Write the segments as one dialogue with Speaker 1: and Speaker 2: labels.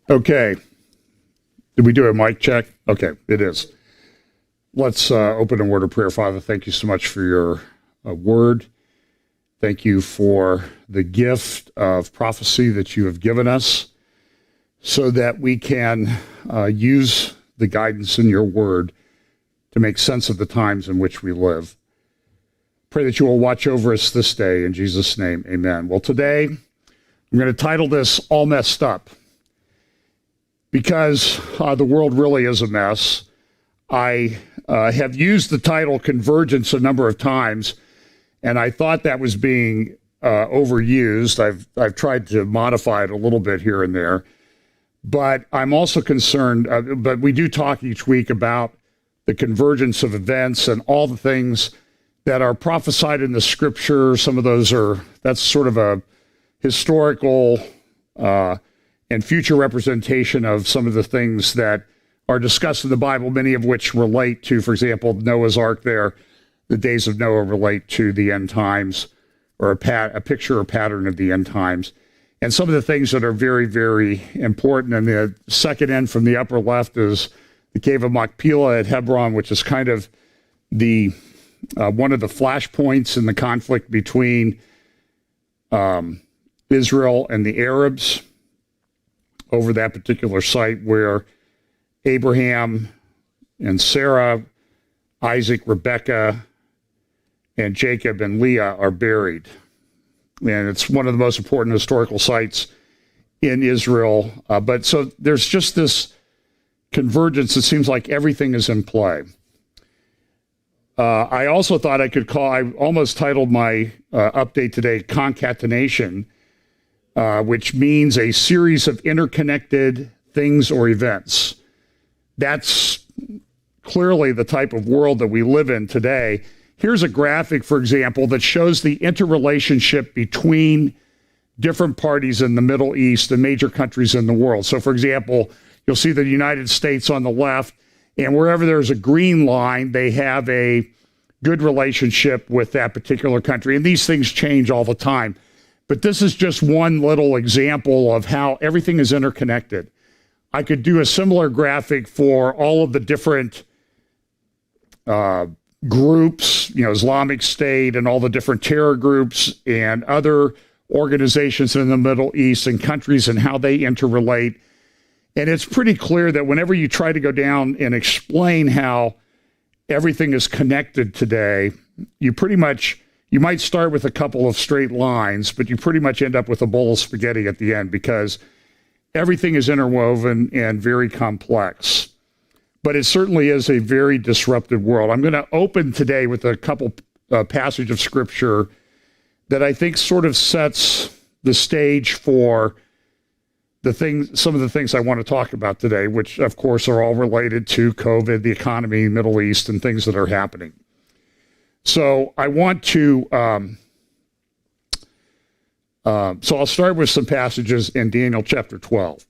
Speaker 1: Okay. Did we do a mic check? Okay, it is. Let's open a word of prayer. Father, thank you so much for your word. Thank you for the gift of prophecy that you have given us so that we can use the guidance in your word to make sense of the times in which we live. Pray that you will watch over us this day. In Jesus' name, amen. Well, today I'm going to title this All Messed Up, because the world really is a mess. I have used the title Convergence a number of times, and I thought that was being overused. I've tried to modify it a little bit here and there, but I'm also concerned, but we do talk each week about the convergence of events and all the things that are prophesied in the scripture. Some of those that's sort of a historical and future representation of some of the things that are discussed in the Bible, many of which relate to, for example, Noah's Ark there. The days of Noah relate to the end times, or a picture or pattern of the end times. And some of the things that are very, very important. And the second end from the upper left is the Cave of Machpelah at Hebron, which is kind of the one of the flashpoints in the conflict between Israel and the Arabs over that particular site, where Abraham and Sarah, Isaac, Rebekah, and Jacob and Leah are buried. And it's one of the most important historical sites in Israel. But so there's just this convergence. It seems like everything is in play. I also thought I almost titled my update today Concatenation, which means a series of interconnected things or events. That's clearly the type of world that we live in today. Here's a graphic, for example, that shows the interrelationship between different parties in the Middle East and major countries in the world. So, for example, you'll see the United States on the left, and wherever there's a green line, they have a good relationship with that particular country. And these things change all the time. But this is just one little example of how everything is interconnected. I could do a similar graphic for all of the different groups, Islamic State and all the different terror groups and other organizations in the Middle East and countries and how they interrelate. And it's pretty clear that whenever you try to go down and explain how everything is connected today, you might start with a couple of straight lines, but you pretty much end up with a bowl of spaghetti at the end, because everything is interwoven and very complex. But it certainly is a very disrupted world. I'm going to open today with a couple passage of scripture that I think sort of sets the stage for some of the things I want to talk about today, which of course are all related to COVID, the economy, Middle East, and things that are happening. So I want to, so I'll start with some passages in Daniel chapter 12.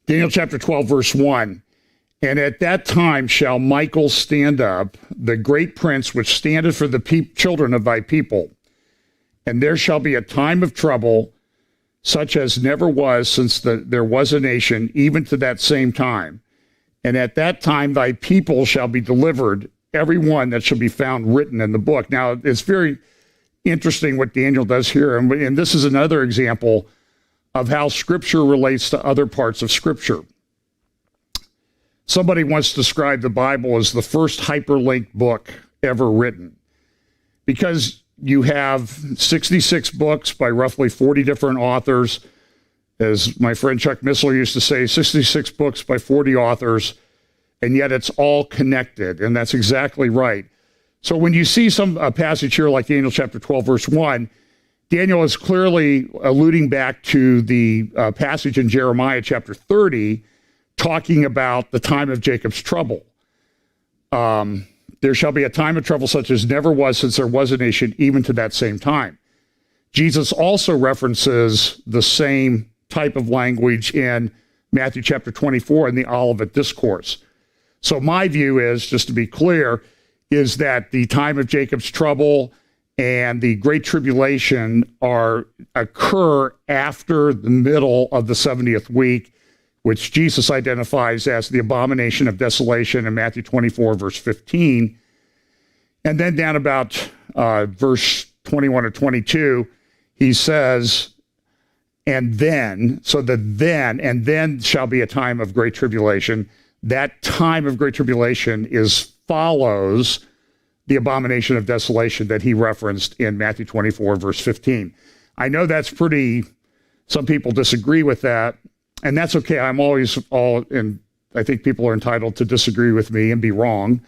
Speaker 1: Daniel chapter 12, verse 1. And at that time shall Michael stand up, the great prince which standeth for the children of thy people. And there shall be a time of trouble, such as never was since there was a nation, even to that same time. And at that time thy people shall be delivered, every one that shall be found written in the book. Now, it's very interesting what Daniel does here. And this is another example of how Scripture relates to other parts of Scripture. Somebody once described the Bible as the first hyperlinked book ever written, because you have 66 books by roughly 40 different authors. As my friend Chuck Missler used to say, 66 books by 40 authors, and yet it's all connected, and that's exactly right. So when you see a passage here like Daniel chapter 12, verse 1, Daniel is clearly alluding back to the passage in Jeremiah chapter 30, talking about the time of Jacob's trouble. There shall be a time of trouble such as never was since there was a nation, even to that same time. Jesus also references the same type of language in Matthew chapter 24 in the Olivet Discourse. So my view is, just to be clear, is that the time of Jacob's trouble and the Great Tribulation occur after the middle of the 70th week, which Jesus identifies as the abomination of desolation in Matthew 24, verse 15. And then down about verse 21 or 22, he says, and then shall be a time of great tribulation. That time of great tribulation follows the abomination of desolation that he referenced in Matthew 24, verse 15. I know that's some people disagree with that, and that's okay. I'm always I think people are entitled to disagree with me and be wrong.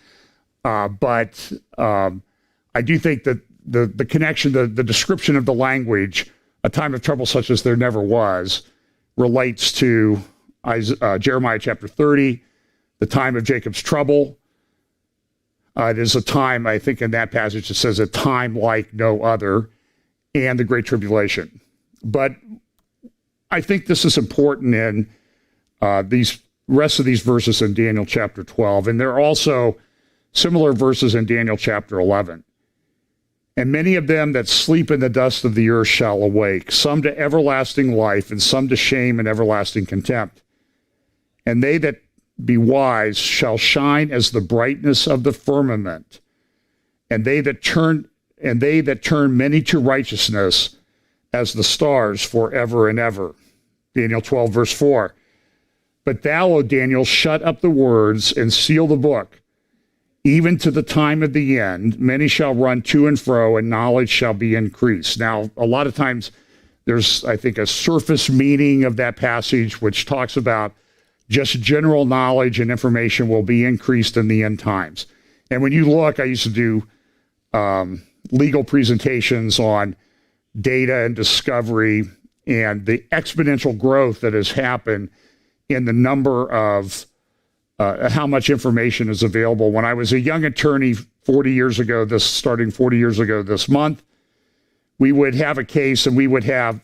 Speaker 1: But I do think that the connection, the description of the language, a time of trouble such as there never was, relates to Jeremiah chapter 30, the time of Jacob's trouble. It is a time, I think in that passage, it says a time like no other, and the Great Tribulation. But I think this is important in these rest of these verses in Daniel chapter 12. And there are also similar verses in Daniel chapter 11. And many of them that sleep in the dust of the earth shall awake, some to everlasting life, and some to shame and everlasting contempt. And they that be wise shall shine as the brightness of the firmament, and they that turn many to righteousness as the stars forever and ever. Daniel 12, verse 4. But thou, O Daniel, shut up the words and seal the book, even to the time of the end. Many shall run to and fro, and knowledge shall be increased. Now, a lot of times there's, I think, a surface meaning of that passage, which talks about just general knowledge and information will be increased in the end times. And when you look, I used to do legal presentations on data and discovery and the exponential growth that has happened in the number of how much information is available. When I was a young attorney 40 years ago, starting 40 years ago this month, we would have a case and we would have,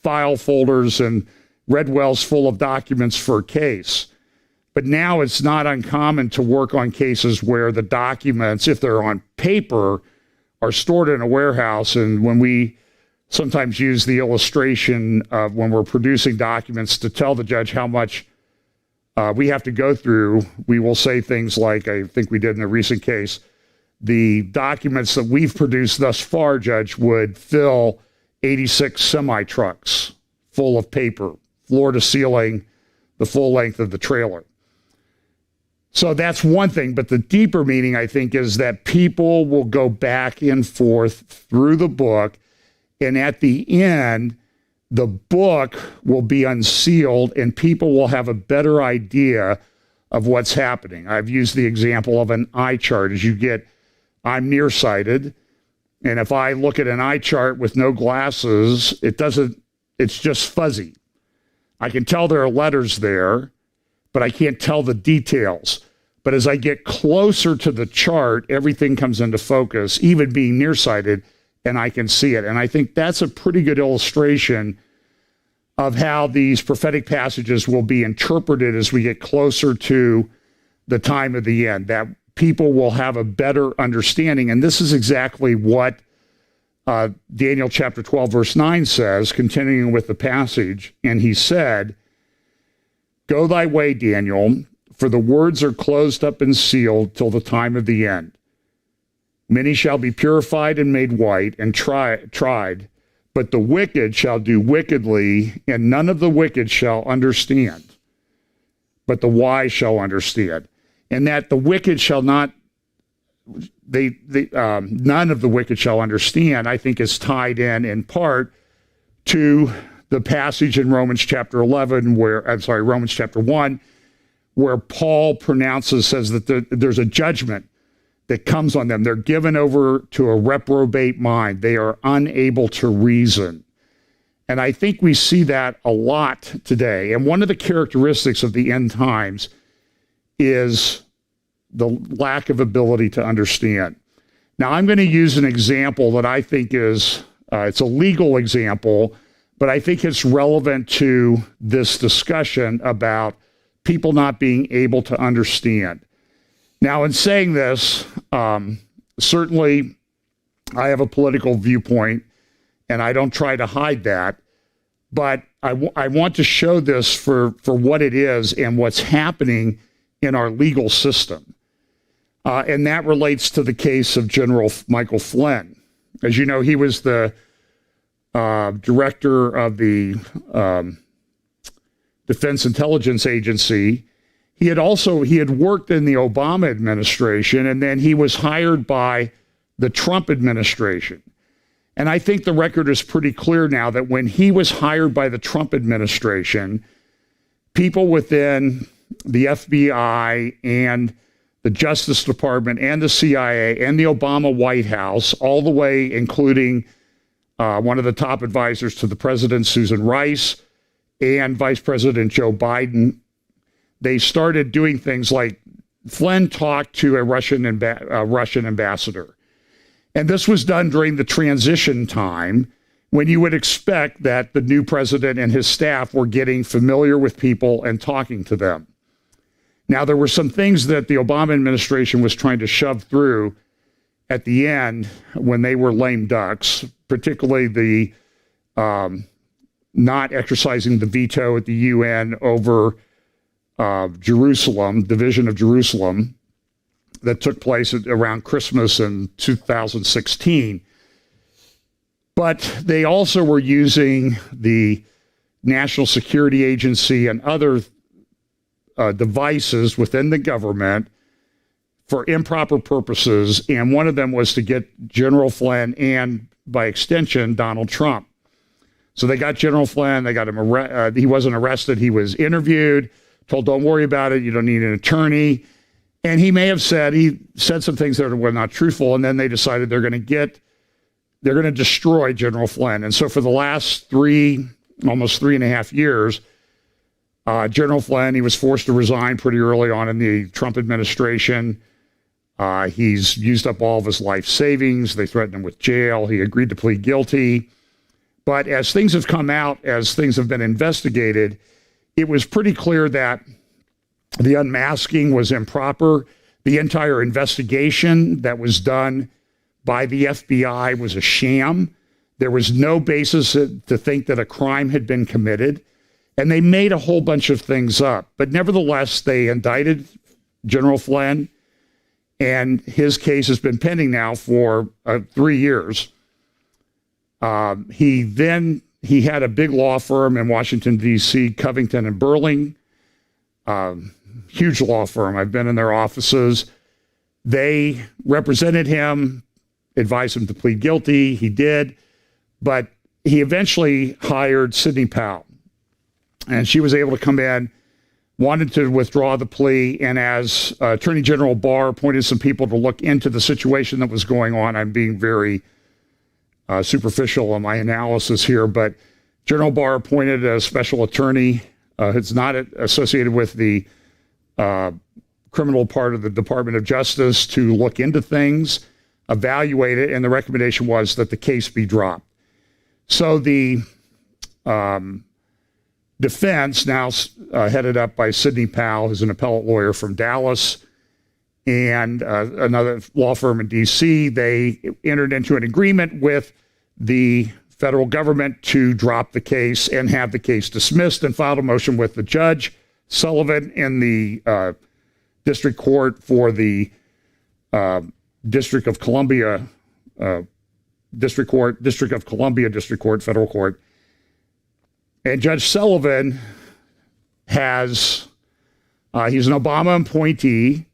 Speaker 1: file folders and red wells full of documents for a case. But now it's not uncommon to work on cases where the documents, if they're on paper, are stored in a warehouse. And when we sometimes use the illustration of when we're producing documents to tell the judge how much we have to go through, we will say things like, I think we did in a recent case, the documents that we've produced thus far, Judge, would fill 86 semi-trucks full of paper, floor to ceiling, the full length of the trailer. So that's one thing, but the deeper meaning, I think, is that people will go back and forth through the book, and at the end, the book will be unsealed, and people will have a better idea of what's happening. I've used the example of an eye chart. I'm nearsighted, and if I look at an eye chart with no glasses, it's just fuzzy. I can tell there are letters there, but I can't tell the details. But as I get closer to the chart, everything comes into focus, even being nearsighted, and I can see it. And I think that's a pretty good illustration of how these prophetic passages will be interpreted as we get closer to the time of the end, that people will have a better understanding. And this is exactly what Daniel chapter 12, verse 9 says, continuing with the passage. And he said, "Go thy way, Daniel, for the words are closed up and sealed till the time of the end. Many shall be purified and made white and tried, but the wicked shall do wickedly, and none of the wicked shall understand, but the wise shall understand." And that the wicked shall not, none of the wicked shall understand, I think is tied in part to the passage in Romans chapter 1, where Paul says that there's a judgment that comes on them. They're given over to a reprobate mind. They are unable to reason. And I think we see that a lot today. And one of the characteristics of the end times is the lack of ability to understand. Now, I'm going to use an example that I think is, it's a legal example, but I think it's relevant to this discussion about people not being able to understand. Now, in saying this, certainly I have a political viewpoint, and I don't try to hide that. But I want to show this for what it is and what's happening in our legal system. And that relates to the case of General Michael Flynn. As you know, he was the director of the Defense Intelligence Agency. He had worked in the Obama administration, and then he was hired by the Trump administration. And I think the record is pretty clear now that when he was hired by the Trump administration, people within the FBI and the Justice Department and the CIA and the Obama White House, all the way including one of the top advisors to the president, Susan Rice, and Vice President Joe Biden, they started doing things like Flynn talked to a Russian ambassador. And this was done during the transition time when you would expect that the new president and his staff were getting familiar with people and talking to them. Now, there were some things that the Obama administration was trying to shove through at the end when they were lame ducks, particularly the not exercising the veto at the UN over Jerusalem, division of Jerusalem, that took place around Christmas in 2016. But they also were using the National Security Agency and other devices within the government for improper purposes, and one of them was to get General Flynn and, by extension, Donald Trump. So they got General Flynn, they got him, he wasn't arrested, he was interviewed, told don't worry about it, you don't need an attorney. And he said some things that were not truthful, and then they decided they're going to destroy General Flynn. And so for the last almost 3.5 years, General Flynn, he was forced to resign pretty early on in the Trump administration. He's used up all of his life savings. They threatened him with jail. He agreed to plead guilty. But as things have come out, as things have been investigated, it was pretty clear that the unmasking was improper. The entire investigation that was done by the FBI was a sham. There was no basis to think that a crime had been committed. And they made a whole bunch of things up. But nevertheless, they indicted General Flynn, and his case has been pending now for 3 years. He had a big law firm in Washington, D.C., Covington and Burling, huge law firm. I've been in their offices. They represented him, advised him to plead guilty. He did. But he eventually hired Sidney Powell. And she was able to come in, wanted to withdraw the plea, and as Attorney General Barr appointed some people to look into the situation that was going on, I'm being very superficial on my analysis here, but General Barr appointed a special attorney. It's not associated with the criminal part of the Department of Justice to look into things, evaluate it, and the recommendation was that the case be dropped. So the defense, now headed up by Sidney Powell, who's an appellate lawyer from Dallas, and another law firm in D.C., they entered into an agreement with the federal government to drop the case and have the case dismissed, and filed a motion with the judge, Sullivan, in the district court for the District of Columbia District Court, federal court. And Judge Sullivan he's an Obama appointee,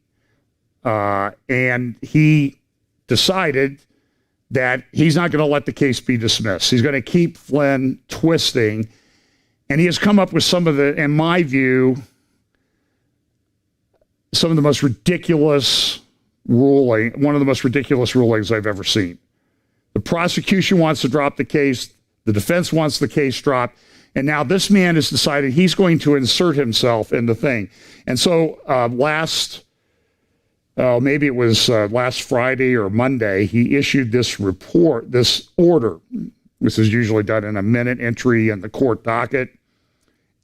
Speaker 1: and he decided that he's not going to let the case be dismissed. He's going to keep Flynn twisting, and he has come up with some of the, in my view, some of the most ridiculous one of the most ridiculous rulings I've ever seen. The prosecution wants to drop the case, the defense wants the case dropped, and now this man has decided he's going to insert himself in the thing. And so maybe it was last Friday or Monday, he issued this order. This is usually done in a minute entry in the court docket.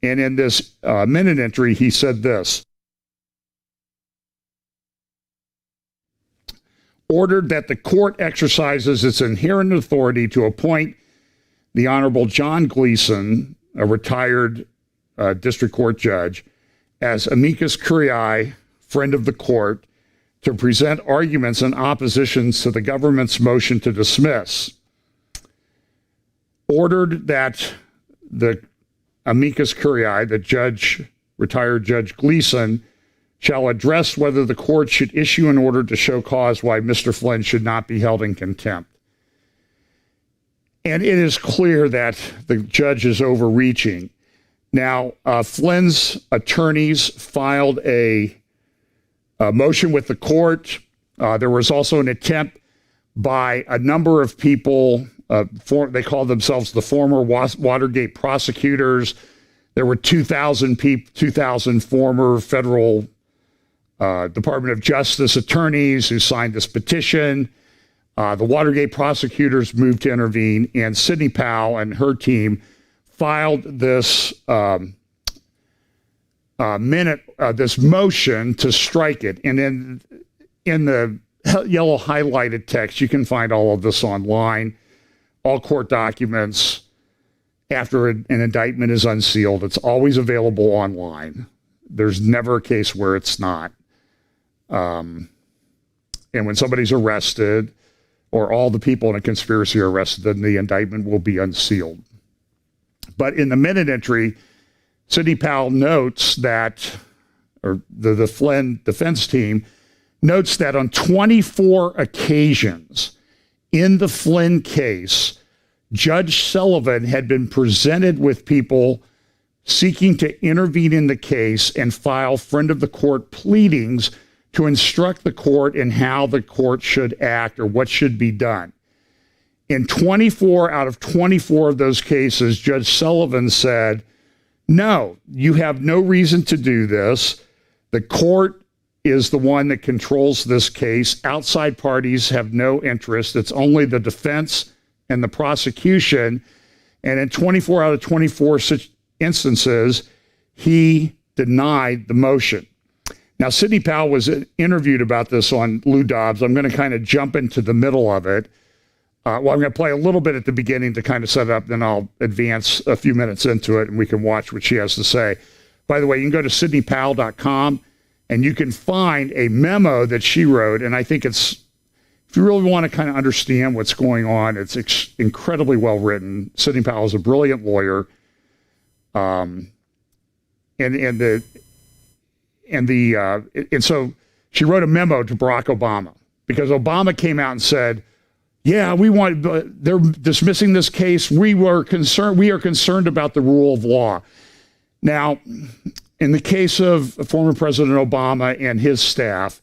Speaker 1: And in this minute entry, he said this: ordered that the court exercises its inherent authority to appoint the Honorable John Gleeson, a retired district court judge, as amicus curiae, friend of the court, to present arguments and oppositions to the government's motion to dismiss. Ordered that the amicus curiae, the retired Judge Gleeson, shall address whether the court should issue an order to show cause why Mr. Flynn should not be held in contempt. And it is clear that the judge is overreaching. Now, Flynn's attorneys filed a motion with the court. There was also an attempt by a number of people. They called themselves the former Watergate prosecutors. There were 2,000 former federal Department of Justice attorneys who signed this petition. The Watergate prosecutors moved to intervene, and Sidney Powell and her team filed this this motion to strike it. And then in the yellow highlighted text, you can find all of this online, all court documents. After an indictment is unsealed, it's always available online. There's never a case where it's not. And when somebody's arrested, or all the people in a conspiracy are arrested, then the indictment will be unsealed. But in the minute entry, Sidney Powell notes that, or the Flynn defense team notes that on 24 occasions in the Flynn case, Judge Sullivan had been presented with people seeking to intervene in the case and file friend of the court pleadings to instruct the court in how the court should act or what should be done. In 24 out of 24 of those cases, Judge Sullivan said, no, you have no reason to do this. The court is the one that controls this case. Outside parties have no interest. It's only the defense and the prosecution. And in 24 out of 24 such instances, he denied the motion. Now, Sidney Powell was interviewed about this on Lou Dobbs. I'm going to kind of jump into the middle of it. I'm going to play a little bit at the beginning to kind of set it up, then I'll advance a few minutes into it and we can watch what she has to say. By the way, you can go to sidneypowell.com and you can find a memo that she wrote. And I think if you really want to kind of understand what's going on, it's incredibly well written. Sidney Powell is a brilliant lawyer. And so she wrote a memo to Barack Obama because Obama came out and said, yeah, they're dismissing this case. We are concerned about the rule of law. Now, in the case of former President Obama and his staff,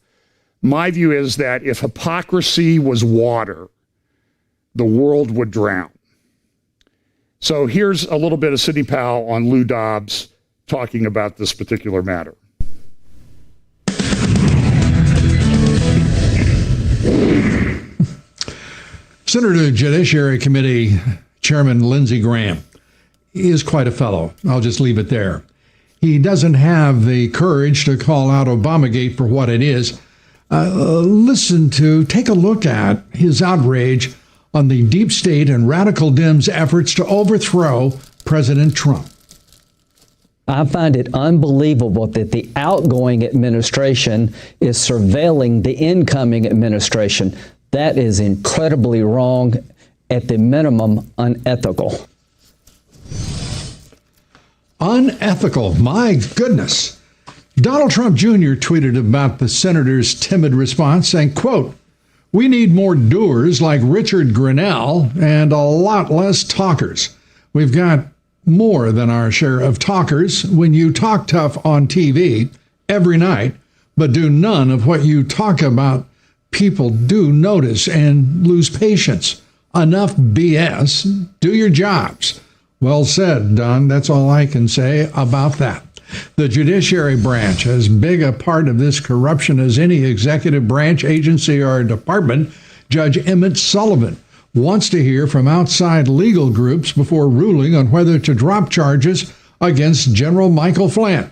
Speaker 1: my view is that if hypocrisy was water, the world would drown. So here's a little bit of Sidney Powell on Lou Dobbs talking about this particular matter.
Speaker 2: Senator Judiciary Committee Chairman Lindsey Graham is quite a fellow. I'll just leave it there. He doesn't have the courage to call out Obamagate for what it is. Take a look at his outrage on the deep state and radical Dems' efforts to overthrow President Trump.
Speaker 3: I find it unbelievable that the outgoing administration is surveilling the incoming administration. That is incredibly wrong, at the minimum, unethical.
Speaker 2: Unethical, my goodness. Donald Trump Jr. tweeted about the senator's timid response, saying, quote, "We need more doers like Richard Grenell and a lot less talkers. We've got more than our share of talkers when you talk tough on TV every night, but do none of what you talk about. People do notice and lose patience. Enough BS. Do your jobs." Well said, Don. That's all I can say about that. The judiciary branch, as big a part of this corruption as any executive branch, agency, or department, Judge Emmett Sullivan wants to hear from outside legal groups before ruling on whether to drop charges against General Michael Flynn.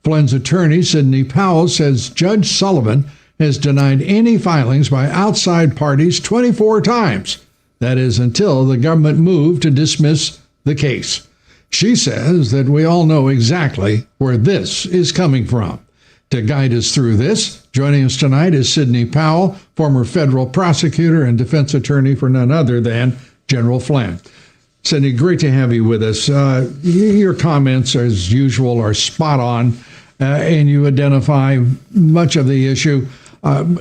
Speaker 2: Flynn's attorney, Sidney Powell, says Judge Sullivan has denied any filings by outside parties 24 times. That is until the government moved to dismiss the case. She says that we all know exactly where this is coming from. To guide us through this, joining us tonight is Sidney Powell, former federal prosecutor and defense attorney for none other than General Flynn. Sidney, great to have you with us. Your comments, as usual, are spot on, and you identify much of the issue.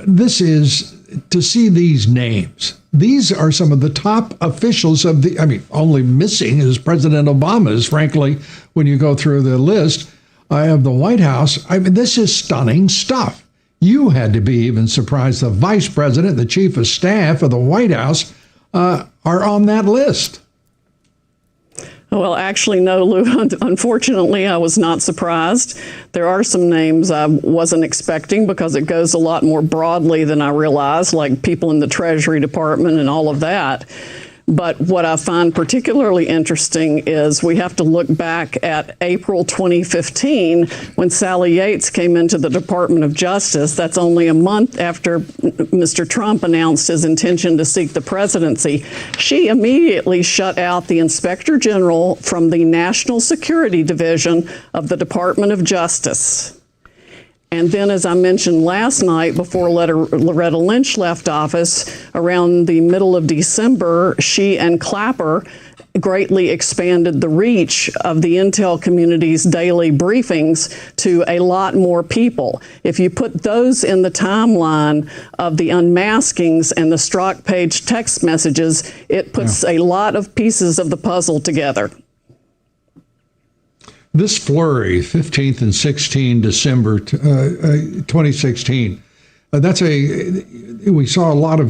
Speaker 2: This is to see these names. These are some of the top officials of only missing is President Obama's, frankly, when you go through the list of the White House. This is stunning stuff. You had to be even surprised the vice president, the chief of staff of the White House, are on that list.
Speaker 4: Well, actually, no, Lou. Unfortunately, I was not surprised. There are some names I wasn't expecting because it goes a lot more broadly than I realized, like people in the Treasury Department and all of that. But what I find particularly interesting is we have to look back at April 2015 when Sally Yates came into the Department of Justice. That's only a month after Mr. Trump announced his intention to seek the presidency. She immediately shut out the Inspector General from the National Security Division of the Department of Justice. And then, as I mentioned last night, before Loretta Lynch left office, around the middle of December, she and Clapper greatly expanded the reach of the intel community's daily briefings to a lot more people. If you put those in the timeline of the unmaskings and the Strzok Page text messages, it puts a lot of pieces of the puzzle together.
Speaker 2: This flurry, 15th and 16 December 2016, we saw a lot of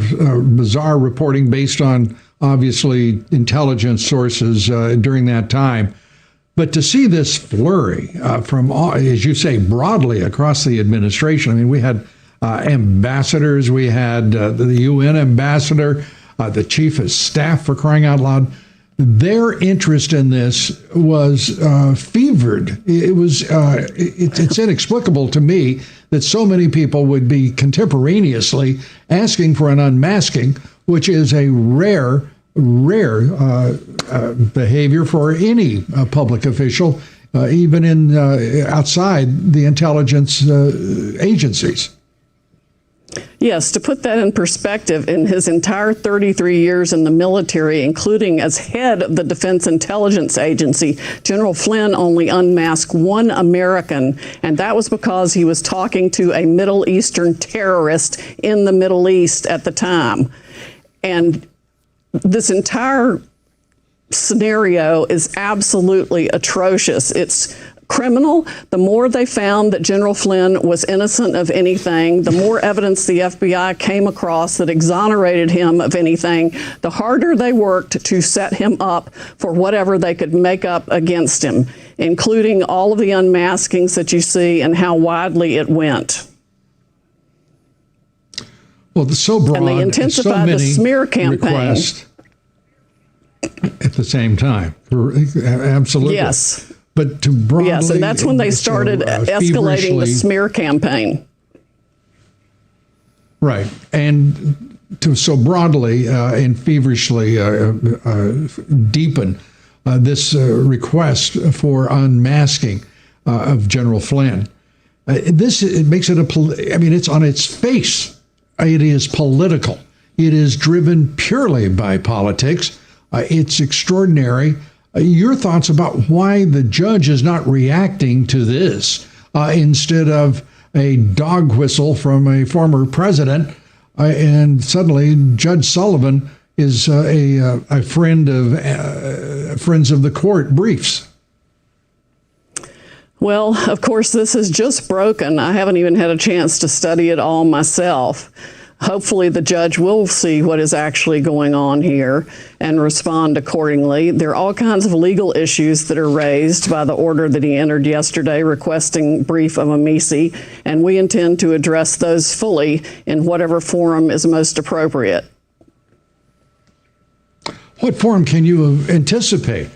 Speaker 2: bizarre reporting based on, obviously, intelligence sources during that time. But to see this flurry from, as you say, broadly across the administration, we had ambassadors, we had the UN ambassador, the chief of staff, for crying out loud. Their interest in this was fevered. It's inexplicable to me that so many people would be contemporaneously asking for an unmasking, which is a rare behavior for any public official, even in outside the intelligence agencies.
Speaker 4: Yes, to put that in perspective, in his entire 33 years in the military, including as head of the Defense Intelligence Agency, General Flynn only unmasked one American, and that was because he was talking to a Middle Eastern terrorist in the Middle East at the time. And this entire scenario is absolutely atrocious. It's criminal. The more they found that General Flynn was innocent of anything, the more evidence the FBI came across that exonerated him of anything, the harder they worked to set him up for whatever they could make up against him, including all of the unmaskings that you see and how widely it went.
Speaker 2: Well, it's so broad,
Speaker 4: and they intensified the smear campaign
Speaker 2: at the same time. Absolutely.
Speaker 4: Yes.
Speaker 2: But to broadly,
Speaker 4: yes, and that's when they started escalating the smear campaign.
Speaker 2: Right, and to so broadly and feverishly deepen this request for unmasking of General Flynn. It makes it it's on its face. It is political. It is driven purely by politics. It's extraordinary. Your thoughts about why the judge is not reacting to this instead of a dog whistle from a former president, and suddenly Judge Sullivan is a friend of Friends of the Court briefs.
Speaker 4: Well, of course, this is just broken. I haven't even had a chance to study it all myself. Hopefully the judge will see what is actually going on here and respond accordingly. There are all kinds of legal issues that are raised by the order that he entered yesterday requesting brief of amici, and we intend to address those fully in whatever forum is most appropriate.
Speaker 2: What forum can you anticipate?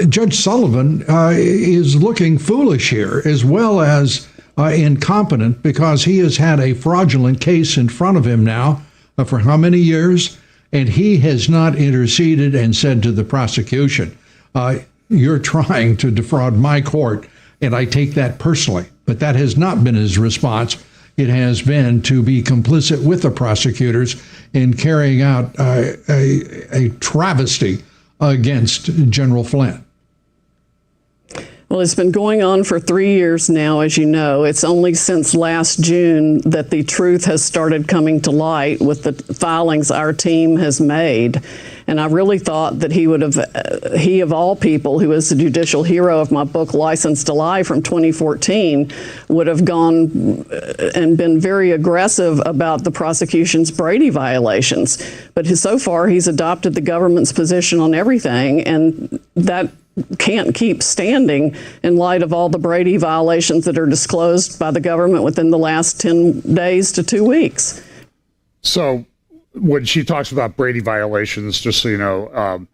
Speaker 2: Judge Sullivan is looking foolish here, as well as incompetent because he has had a fraudulent case in front of him now for how many years? And he has not interceded and said to the prosecution, you're trying to defraud my court, and I take that personally. But that has not been his response. It has been to be complicit with the prosecutors in carrying out a travesty against General Flynn.
Speaker 4: Well, it's been going on for 3 years now, as you know. It's only since last June that the truth has started coming to light with the filings our team has made. And I really thought that he of all people, who is the judicial hero of my book, License to Lie from 2014, would have gone and been very aggressive about the prosecution's Brady violations. But so far, he's adopted the government's position on everything, and that can't keep standing in light of all the Brady violations that are disclosed by the government within the last 10 days to 2 weeks.
Speaker 1: So when she talks about Brady violations, just so you know,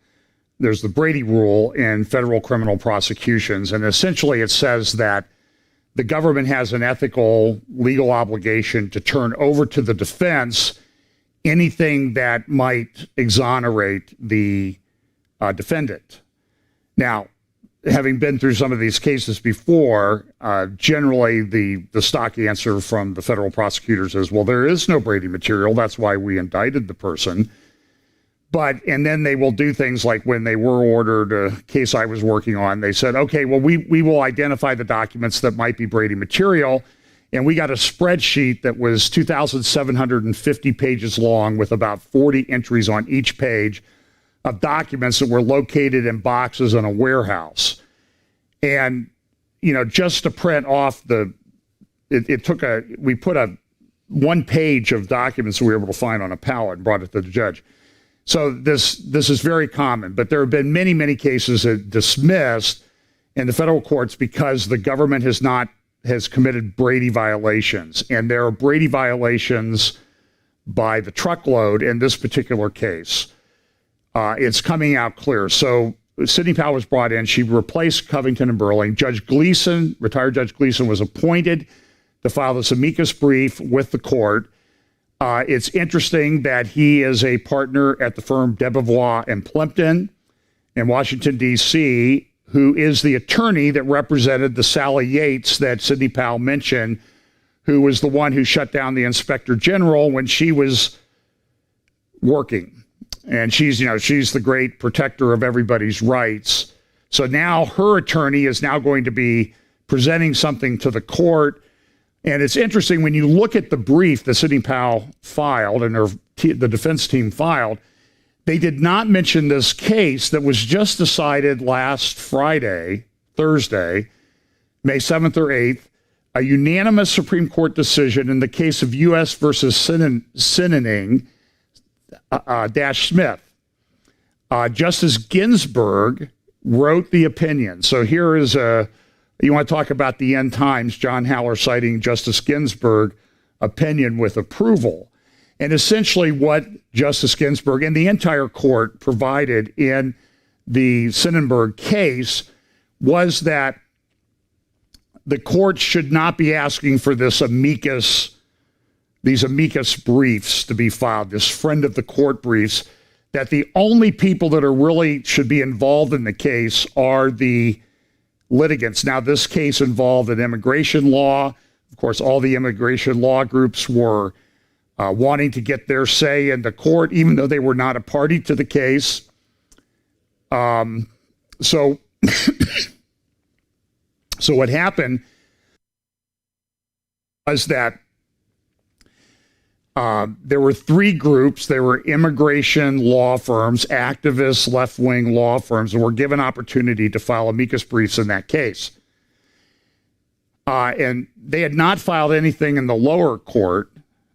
Speaker 1: there's the Brady rule in federal criminal prosecutions, and essentially it says that the government has an ethical, legal obligation to turn over to the defense anything that might exonerate the defendant. Now, having been through some of these cases before, generally the stock answer from the federal prosecutors is, well, there is no Brady material. That's why we indicted the person. And then they will do things like when they were ordered, a case I was working on, they said, okay, well, we will identify the documents that might be Brady material. And we got a spreadsheet that was 2,750 pages long with about 40 entries on each page of documents that were located in boxes in a warehouse. And, just to print off we put a 1 page of documents we were able to find on a pallet and brought it to the judge. So this is very common, but there have been many, many cases that dismissed in the federal courts because the government has committed Brady violations. And there are Brady violations by the truckload in this particular case. It's coming out clear. So Sidney Powell was brought in. She replaced Covington and Burling. Judge Gleason, retired Judge Gleason, was appointed to file this amicus brief with the court. It's interesting that he is a partner at the firm Debevoise and Plimpton in Washington, D.C., who is the attorney that represented the Sally Yates that Sidney Powell mentioned, who was the one who shut down the inspector general when she was working. And she's the great protector of everybody's rights. So now her attorney is now going to be presenting something to the court. And it's interesting when you look at the brief that Sidney Powell filed and the defense team filed, they did not mention this case that was just decided last Thursday, May 7th or 8th, a unanimous Supreme Court decision in the case of U.S. versus Sinning, Smith. Justice Ginsburg wrote the opinion. So here is you want to talk about the end times, John Haller citing Justice Ginsburg opinion with approval. And essentially what Justice Ginsburg and the entire court provided in the Sonnenberg case was that the court should not be asking for these amicus briefs to be filed, this friend of the court briefs, that the only people that are really should be involved in the case are the litigants. Now, this case involved an immigration law. Of course, all the immigration law groups were wanting to get their say in the court, even though they were not a party to the case. So what happened was that there were 3 groups. There were immigration law firms, activist left-wing law firms, and were given opportunity to file amicus briefs in that case. And they had not filed anything in the lower court,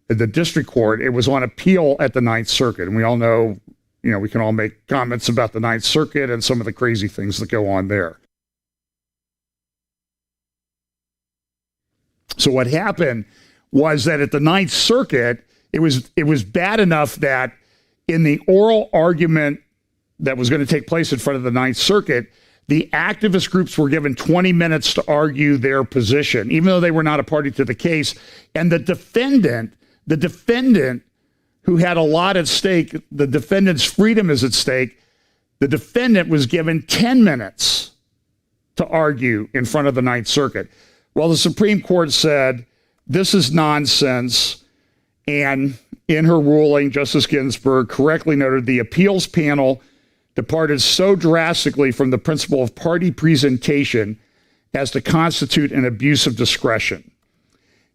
Speaker 1: the district court. It was on appeal at the Ninth Circuit. And we all know, we can all make comments about the Ninth Circuit and some of the crazy things that go on there. So what happened was that at the Ninth Circuit, it was bad enough that in the oral argument that was going to take place in front of the Ninth Circuit, The activist groups were given 20 minutes to argue their position, even though they were not a party to the case. And the defendant who had a lot at stake, the defendant's freedom is at stake, the defendant was given 10 minutes to argue in front of the Ninth Circuit. Well, the Supreme Court said, this is nonsense. And in her ruling, Justice Ginsburg correctly noted the appeals panel departed so drastically from the principle of party presentation as to constitute an abuse of discretion.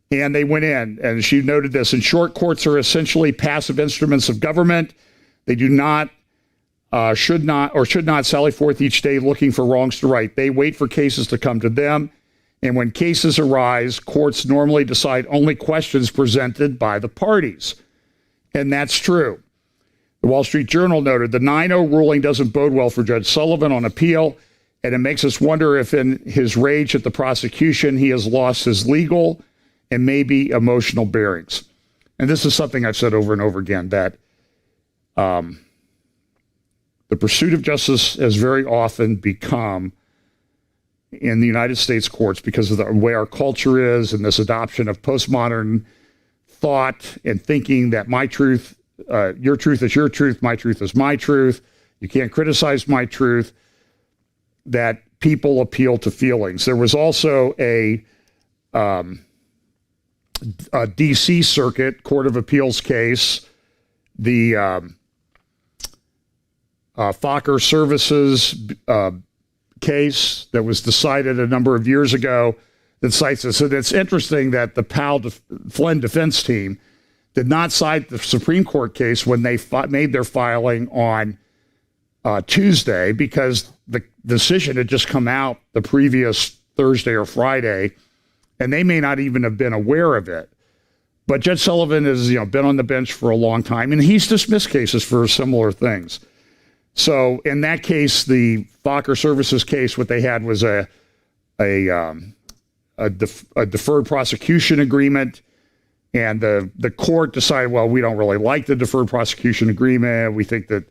Speaker 1: And they went in, and she noted this: in short, courts are essentially passive instruments of government. They do not, should not sally forth each day looking for wrongs to right. They wait for cases to come to them. And when cases arise, courts normally decide only questions presented by the parties. And that's true. The Wall Street Journal noted the 9-0 ruling doesn't bode well for Judge Sullivan on appeal, and it makes us wonder if in his rage at the prosecution, he has lost his legal and maybe emotional bearings. And this is something I've said over and over again, that the pursuit of justice has very often become, in the United States courts, because of the way our culture is and this adoption of postmodern thought and thinking that my truth, your truth is your truth, my truth is my truth, you can't criticize my truth, that people appeal to feelings. There was also a D.C. Circuit Court of Appeals case, the Fokker Services case that was decided a number of years ago that cites this. And it's interesting that the Flynn defense team did not cite the Supreme Court case when they made their filing on Tuesday, because the decision had just come out the previous Thursday or Friday, and they may not even have been aware of it. But Judge Sullivan has been on the bench for a long time, and he's dismissed cases for similar things. So in that case, the Fokker Services case, what they had was a deferred prosecution agreement, and the court decided, well, we don't really like the deferred prosecution agreement. We think that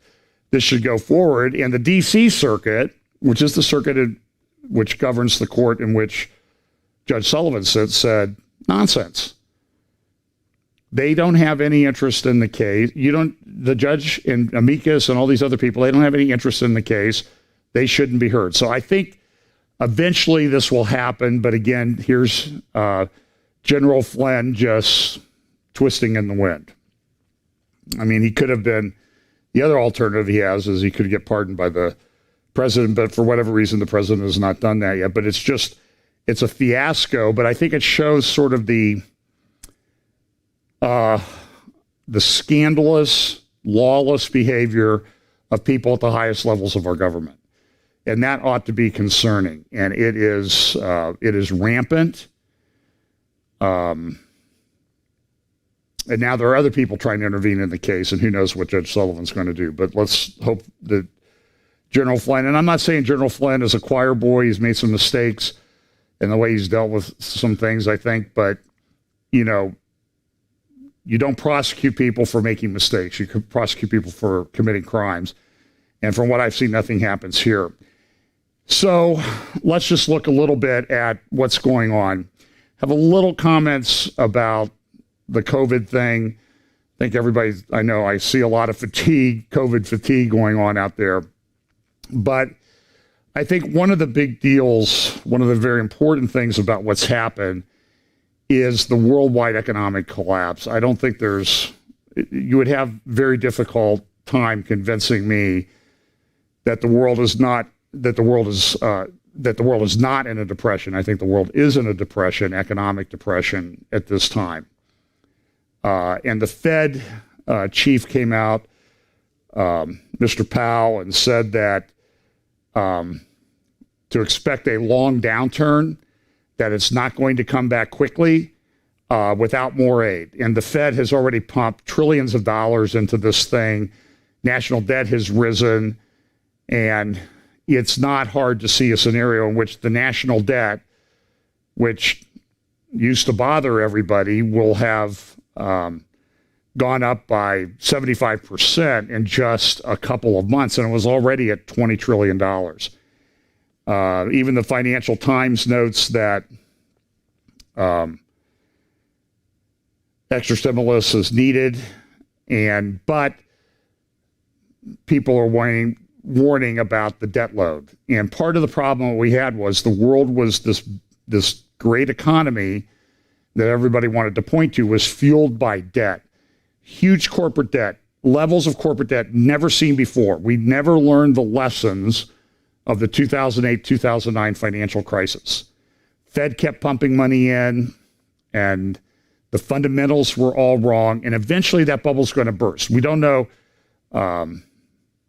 Speaker 1: this should go forward. And the D.C. Circuit, which is the circuit which governs the court in which Judge Sullivan sits, said, nonsense. They don't have any interest in the case. The judge and amicus and all these other people, they don't have any interest in the case. They shouldn't be heard. So I think eventually this will happen. But again, here's General Flynn just twisting in the wind. I mean, he could have been, the other alternative he has is he could get pardoned by the president, but for whatever reason, the president has not done that yet. But it's a fiasco. But I think it shows sort of the scandalous, lawless behavior of people at the highest levels of our government. And that ought to be concerning. And it is rampant. And now there are other people trying to intervene in the case, and who knows what Judge Sullivan's going to do. But let's hope that General Flynn, and I'm not saying General Flynn is a choir boy, he's made some mistakes in the way he's dealt with some things, I think, but, you don't prosecute people for making mistakes. You could prosecute people for committing crimes. And from what I've seen, nothing happens here. So let's just look a little bit at what's going on. Have a little comments about the COVID thing. I think I see a lot of COVID fatigue going on out there. But I think one of the big deals, one of the very important things about what's happened is the worldwide economic collapse. I don't think you would have very difficult time convincing me that the world is not in a depression. I think the world is in a depression, economic depression at this time. And the Fed chief came out, Mr. Powell, and said that to expect a long downturn, that it's not going to come back quickly without more aid. And the Fed has already pumped trillions of dollars into this thing. National debt has risen. And it's not hard to see a scenario in which the national debt, which used to bother everybody, will have gone up by 75% in just a couple of months. And it was already at $20 trillion. Even the Financial Times notes that extra stimulus is needed, but people are warning about the debt load. And part of the problem we had was the world was this great economy that everybody wanted to point to was fueled by debt, huge corporate debt, levels of corporate debt never seen before. We never learned the lessons of the 2008-2009 financial crisis. Fed kept pumping money in, and the fundamentals were all wrong, and eventually that bubble's going to burst. We don't know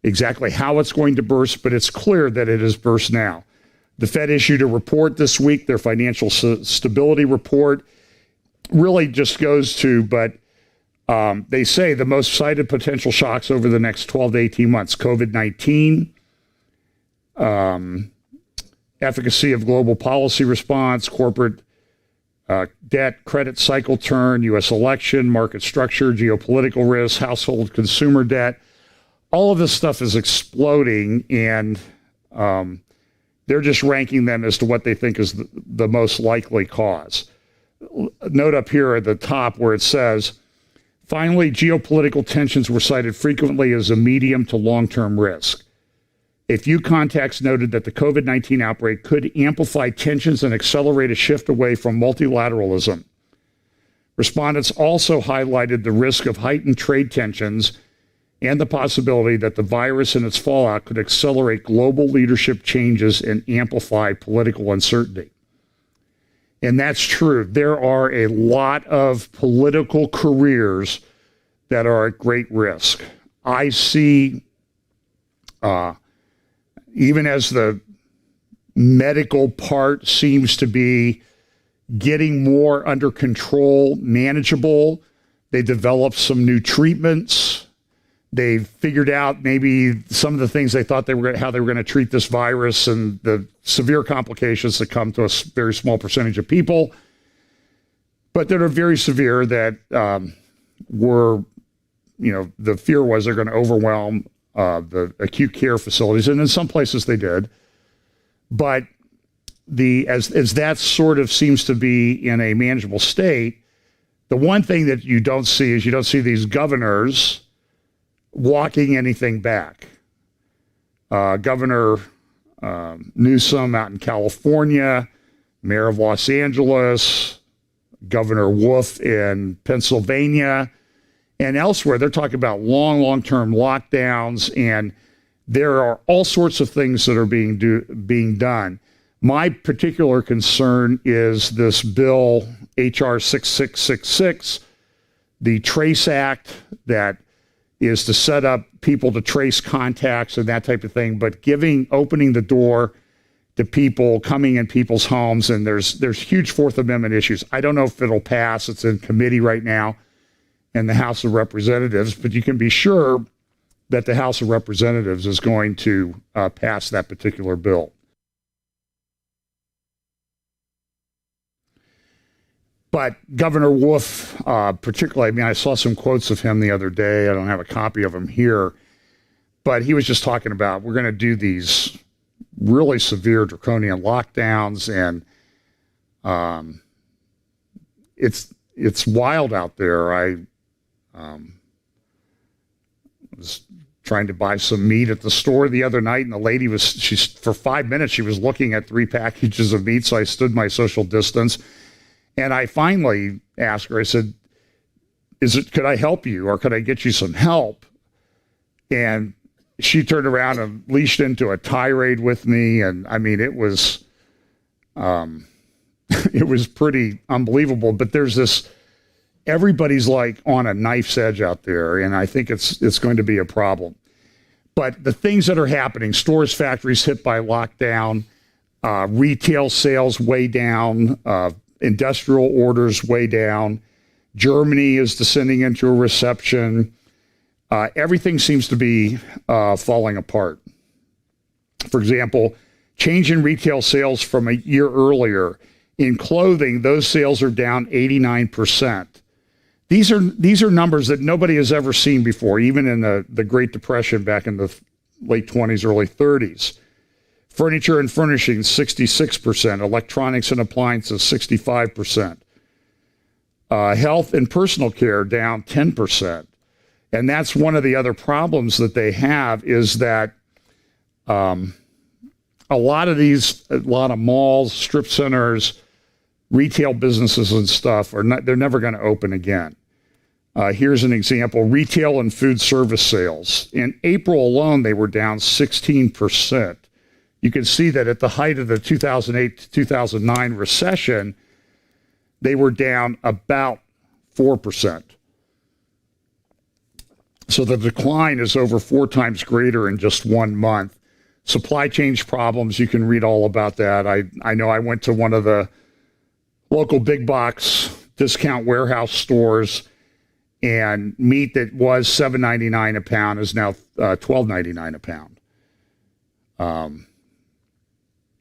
Speaker 1: exactly how it's going to burst, but it's clear that it has burst now. The Fed issued a report this week, their financial stability report, really just goes to, but they say the most cited potential shocks over the next 12 to 18 months, COVID-19, efficacy of global policy response, corporate debt, credit cycle turn, U.S. election, market structure, geopolitical risks, household consumer debt. All of this stuff is exploding, and they're just ranking them as to what they think is the most likely cause. Note up here at the top where it says, finally, geopolitical tensions were cited frequently as a medium to long-term risk. A few contacts noted that the COVID-19 outbreak could amplify tensions and accelerate a shift away from multilateralism. Respondents also highlighted the risk of heightened trade tensions and the possibility that the virus and its fallout could accelerate global leadership changes and amplify political uncertainty. And that's true. There are a lot of political careers that are at great risk. I see, even as the medical part seems to be getting more under control, manageable, they developed some new treatments. They figured out maybe some of the things they thought how they were going to treat this virus and the severe complications that come to a very small percentage of people, but that are very severe that were, the fear was they're going to overwhelm the acute care facilities, and in some places they did. But as that sort of seems to be in a manageable state, the one thing that you don't see is you don't see these governors walking anything back. Governor Newsom out in California, Mayor of Los Angeles, Governor Wolf in Pennsylvania, and elsewhere, they're talking about long-term lockdowns, and there are all sorts of things that are being done. My particular concern is this bill, H.R. 6666, the TRACE Act, that is to set up people to trace contacts and that type of thing, but opening the door to people coming in people's homes, and there's huge Fourth Amendment issues. I don't know if it'll pass. It's in committee right now in the House of Representatives, but you can be sure that the House of Representatives is going to pass that particular bill. But Governor Wolf, particularly, I saw some quotes of him the other day. I don't have a copy of him here, but he was just talking about we're going to do these really severe draconian lockdowns, and it's wild out there. I was trying to buy some meat at the store the other night, and the lady for 5 minutes, she was looking at 3 packages of meat, so I stood my social distance. And I finally asked her, I said, could I help you, or could I get you some help? And she turned around and leashed into a tirade with me. And it was, it was pretty unbelievable, but everybody's like on a knife's edge out there. And I think it's going to be a problem. But the things that are happening, stores, factories hit by lockdown, retail sales way down, industrial orders way down. Germany is descending into a recession. Everything seems to be falling apart. For example, change in retail sales from a year earlier. In clothing, those sales are down 89%. These are numbers that nobody has ever seen before, even in the Great Depression back in the late 20s, early 30s. Furniture and furnishings, 66%. Electronics and appliances, 65%. Health and personal care, down 10%. And that's one of the other problems that they have is that a lot of malls, strip centers, retail businesses and stuff they're never going to open again. Here's an example. Retail and food service sales. In April alone, they were down 16%. You can see that at the height of the 2008 to 2009 recession, they were down about 4%. So the decline is over 4 times greater in just 1 month. Supply chain problems, you can read all about that. I know I went to one of the local big box discount warehouse stores, and meat that was $7.99 a pound is now $12.99 a pound.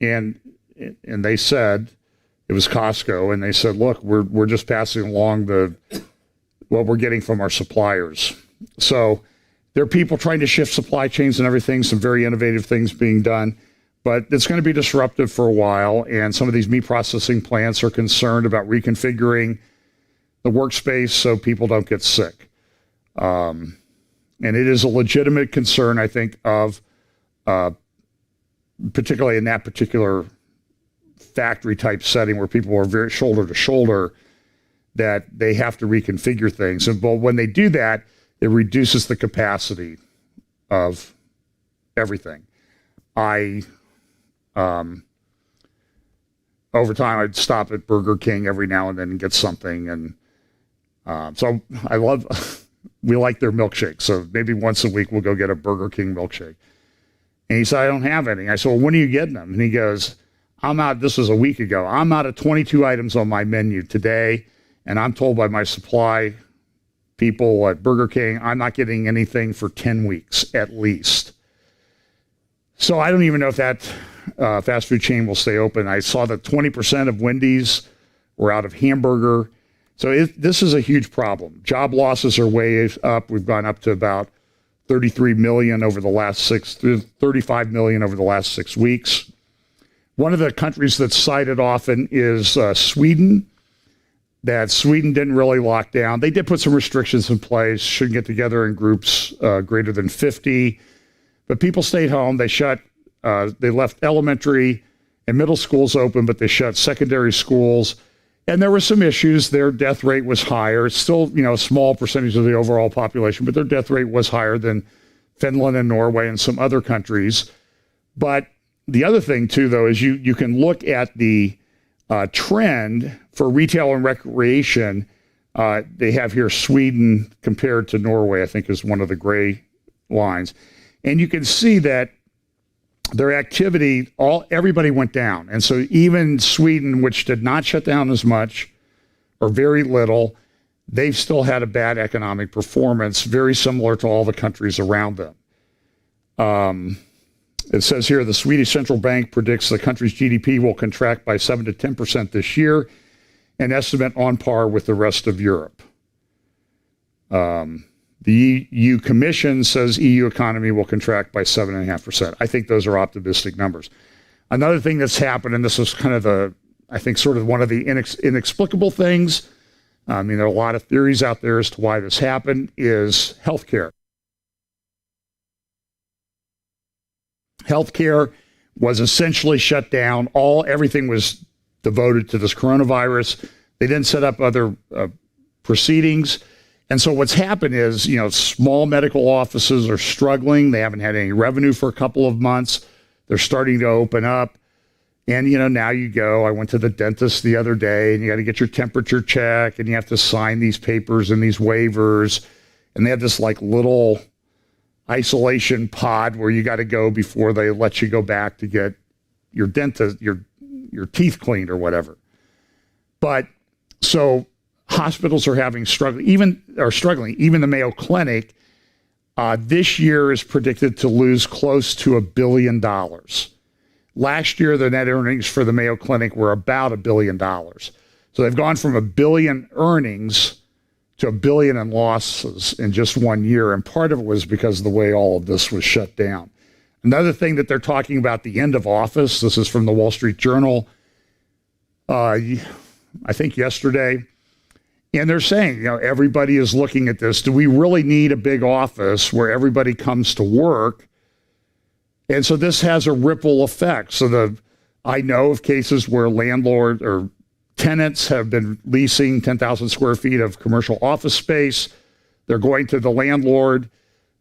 Speaker 1: And they said, it was Costco, and they said, look, we're just passing along what we're getting from our suppliers. So there are people trying to shift supply chains and everything, some very innovative things being done, but it's going to be disruptive for a while. And some of these meat processing plants are concerned about reconfiguring the workspace so people don't get sick. And it is a legitimate concern, I think, of particularly in that particular factory type setting where people are very shoulder to shoulder, that they have to reconfigure things. And but when they do that, it reduces the capacity of everything. Over time, I'd stop at Burger King every now and then and get something. And so we like their milkshake. So maybe once a week we'll go get a Burger King milkshake. And he said, I don't have any. I said, well, when are you getting them? And he goes, this was a week ago. I'm out of 22 items on my menu today. And I'm told by my supply people at Burger King, I'm not getting anything for 10 weeks at least. So I don't even know if that fast food chain will stay open. I saw that 20% of Wendy's were out of hamburger. So this is a huge problem. Job losses are way up. We've gone up to about 35 million over the last 6 weeks. One of the countries that's cited often is Sweden. That Sweden didn't really lock down. They did put some restrictions in place, shouldn't get together in groups greater than 50, but people stayed home. They left elementary and middle schools open, but they shut secondary schools. And there were some issues. Their death rate was higher. It's still, a small percentage of the overall population, but their death rate was higher than Finland and Norway and some other countries. But the other thing too, though, is you can look at the trend for retail and recreation. They have here Sweden compared to Norway, I think is one of the gray lines. And you can see that their activity, everybody went down. And so even Sweden, which did not shut down as much or very little, they've still had a bad economic performance, very similar to all the countries around them. It says here, the Swedish central bank predicts the country's GDP will contract by 7 to 10% this year, an estimate on par with the rest of Europe. The EU Commission says EU economy will contract by 7.5%. I think those are optimistic numbers. Another thing that's happened, and this is kind of sort of one of the inexplicable things, there are a lot of theories out there as to why this happened, is healthcare. Healthcare was essentially shut down. Everything was devoted to this coronavirus. They didn't set up other proceedings. And so what's happened is, small medical offices are struggling. They haven't had any revenue for a couple of months. They're starting to open up. And, now you go. I went to the dentist the other day, and you got to get your temperature checked, and you have to sign these papers and these waivers. And they have this little isolation pod where you got to go before they let you go back to get your dentist, your teeth cleaned or whatever. But so hospitals are struggling. Even the Mayo Clinic this year is predicted to lose close to $1 billion. Last year, the net earnings for the Mayo Clinic were about $1 billion. So they've gone from $1 billion earnings to $1 billion in losses in just 1 year. And part of it was because of the way all of this was shut down. Another thing that they're talking about, the end of office. This is from the Wall Street Journal, I think yesterday. And they're saying, everybody is looking at this. Do we really need a big office where everybody comes to work? And so this has a ripple effect. So I know of cases where landlord or tenants have been leasing 10,000 square feet of commercial office space. They're going to the landlord.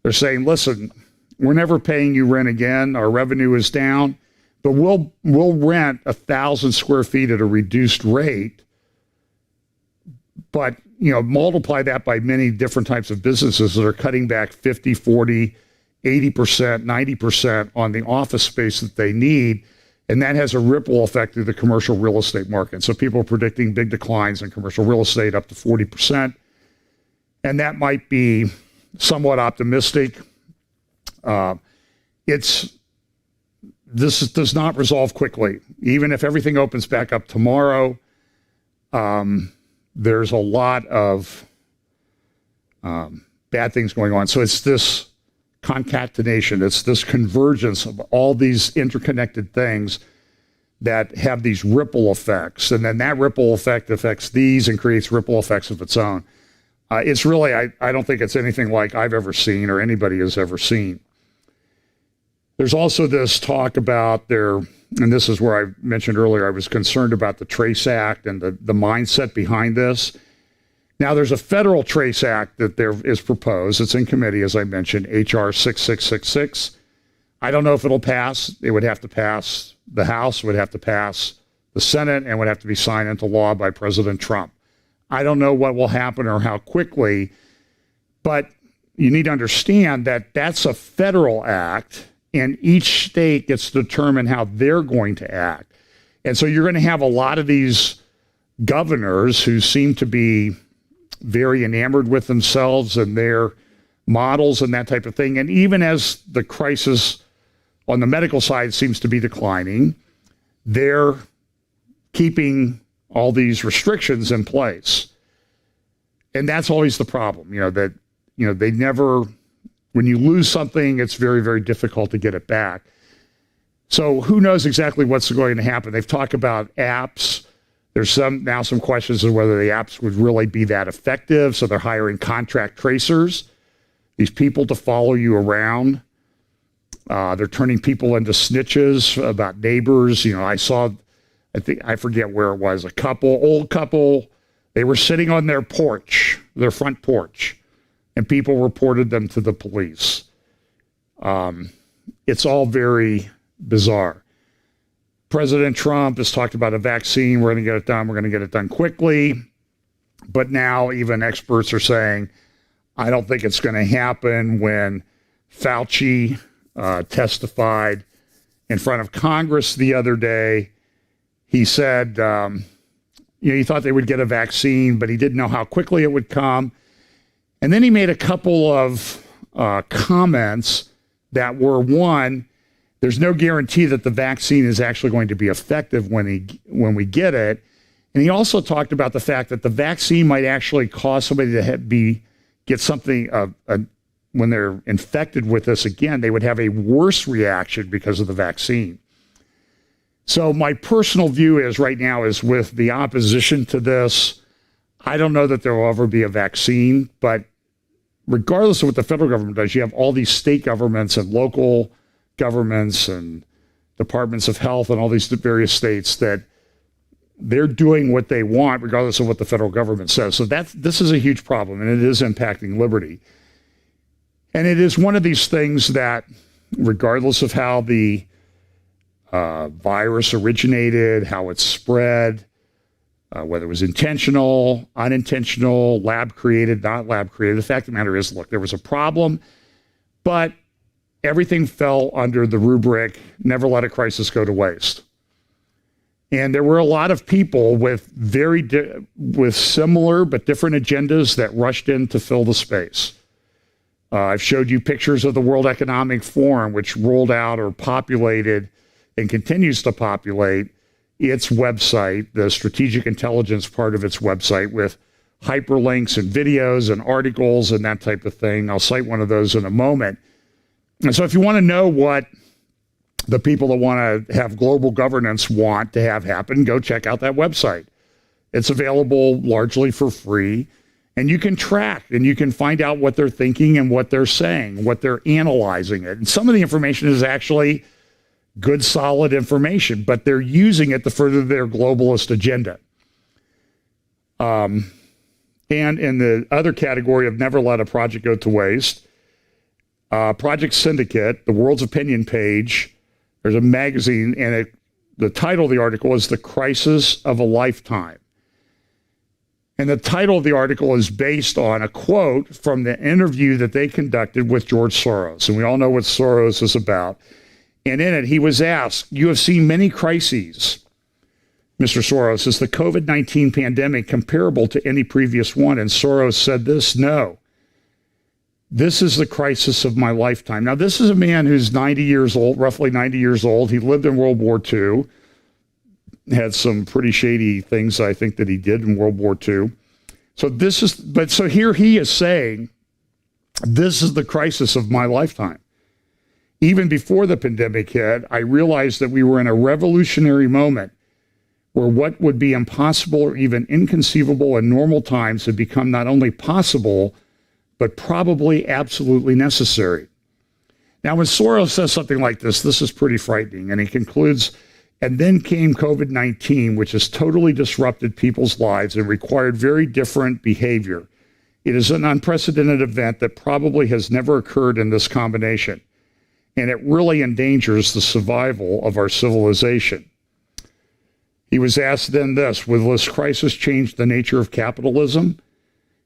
Speaker 1: They're saying, listen, we're never paying you rent again. Our revenue is down, but we'll rent 1,000 square feet at a reduced rate. But, multiply that by many different types of businesses that are cutting back 50, 40, 80%, 90% on the office space that they need. And that has a ripple effect through the commercial real estate market. So people are predicting big declines in commercial real estate up to 40%. And that might be somewhat optimistic. This does not resolve quickly. Even if everything opens back up tomorrow, there's a lot of bad things going on. So it's this concatenation, it's this convergence of all these interconnected things that have these ripple effects. And then that ripple effect affects these and creates ripple effects of its own. It's really, I don't think it's anything like I've ever seen or anybody has ever seen. There's also this talk about and this is where I mentioned earlier, I was concerned about the Trace Act and the mindset behind this. Now, there's a federal Trace Act that there is proposed. It's in committee, as I mentioned, H.R. 6666. I don't know if it'll pass. It would have to pass the House, would have to pass the Senate, and would have to be signed into law by President Trump. I don't know what will happen or how quickly, but you need to understand that that's a federal act, and each state gets to determine how they're going to act. And so you're going to have a lot of these governors who seem to be very enamored with themselves and their models and that type of thing. And even as the crisis on the medical side seems to be declining, they're keeping all these restrictions in place. And that's always the problem, they never, when you lose something, it's very, very difficult to get it back. So who knows exactly what's going to happen? They've talked about apps. There's some questions of whether the apps would really be that effective. So they're hiring contract tracers, these people to follow you around. They're turning people into snitches about neighbors. I forget where it was, old couple, they were sitting on their front porch, and people reported them to the police. It's all very bizarre. President Trump has talked about a vaccine. We're going to get it done. We're going to get it done quickly. But now even experts are saying, I don't think it's going to happen. When Fauci testified in front of Congress the other day, he said, he thought they would get a vaccine, but he didn't know how quickly it would come. And then he made a couple of comments that were, one, there's no guarantee that the vaccine is actually going to be effective when we get it. And he also talked about the fact that the vaccine might actually cause somebody to get something when they're infected with this again, they would have a worse reaction because of the vaccine. So my personal view is right now is with the opposition to this, I don't know that there will ever be a vaccine, but regardless of what the federal government does, you have all these state governments and local governments and departments of health and all these various states that they're doing what they want regardless of what the federal government says. So this is a huge problem, and it is impacting liberty. And it is one of these things that regardless of how the virus originated, how it spread, whether it was intentional, unintentional, lab created, not lab created, the fact of the matter is, look, there was a problem, but everything fell under the rubric, never let a crisis go to waste. And there were a lot of people with with similar but different agendas that rushed in to fill the space. I've showed you pictures of the World Economic Forum, which rolled out or populated and continues to populate its website, the strategic intelligence part of its website, with hyperlinks and videos and articles and that type of thing. I'll cite one of those in a moment. And so if you want to know what the people that want to have global governance want to have happen, go check out that website. It's available largely for free, and you can track and you can find out what they're thinking and what they're saying, what they're analyzing it. And some of the information is actually good, solid information, but they're using it to further their globalist agenda. And in the other category of never let a project go to waste, Project Syndicate, the World's Opinion page, there's a magazine, and the title of the article is The Crisis of a Lifetime. And the title of the article is based on a quote from the interview that they conducted with George Soros. And we all know what Soros is about. And in it, he was asked, "You have seen many crises, Mr. Soros. Is the COVID-19 pandemic comparable to any previous one?" And Soros said this: "No. This is the crisis of my lifetime." Now, this is a man who's 90 years old, roughly 90 years old. He lived in World War II, had some pretty shady things, I think, that he did in World War II. So here he is saying, this is the crisis of my lifetime. Even before the pandemic hit, I realized that we were in a revolutionary moment where what would be impossible or even inconceivable in normal times had become not only possible, but probably absolutely necessary. Now, when Soros says something like this is pretty frightening. And he concludes, "And then came COVID-19, which has totally disrupted people's lives and required very different behavior. It is an unprecedented event that probably has never occurred in this combination. And it really endangers the survival of our civilization." He was asked then this: "Will this crisis change the nature of capitalism?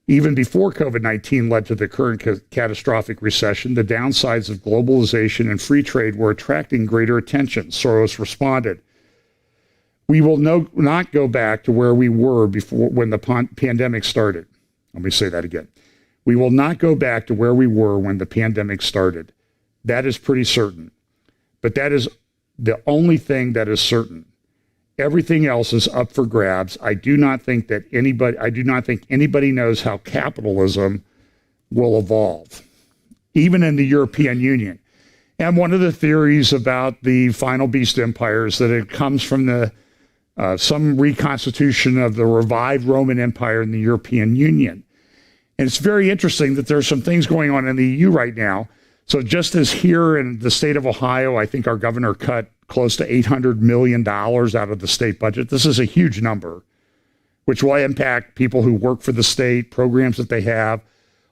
Speaker 1: Even before COVID-19 led to the current catastrophic recession, the downsides of globalization and free trade were attracting greater attention." Soros responded, "We will not go back to where we were before when the pandemic started." Let me say that again. "We will not go back to where we were when the pandemic started. That is pretty certain. But that is the only thing that is certain. Everything else is up for grabs. I do not think anybody knows how capitalism will evolve, even in the European Union." And one of the theories about the final beast empire is that it comes from some reconstitution of the revived Roman Empire in the European Union. And it's very interesting that there's some things going on in the EU right now. So just as here in the state of Ohio, I think our governor cut close to $800 million out of the state budget. This is a huge number, which will impact people who work for the state, programs that they have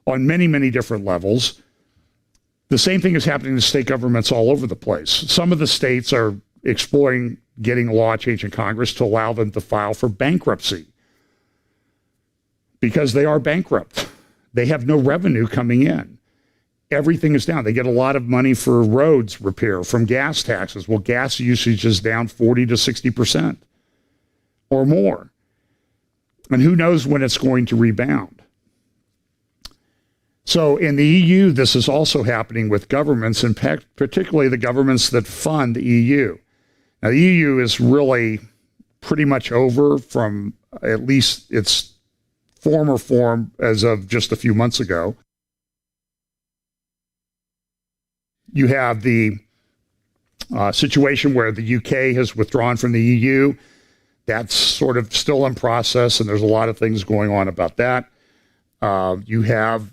Speaker 1: on many, many different levels. The same thing is happening to state governments all over the place. Some of the states are exploring getting a law change in Congress to allow them to file for bankruptcy because they are bankrupt. They have no revenue coming in. Everything is down. They get a lot of money for roads repair from gas taxes. Well, gas usage is down 40 to 60% or more. And who knows when it's going to rebound. So in the EU, this is also happening with governments, and particularly the governments that fund the EU. Now, the EU is really pretty much over from at least its former form as of just a few months ago. You have the situation where the UK has withdrawn from the EU. That's sort of still in process, and there's a lot of things going on about that. You have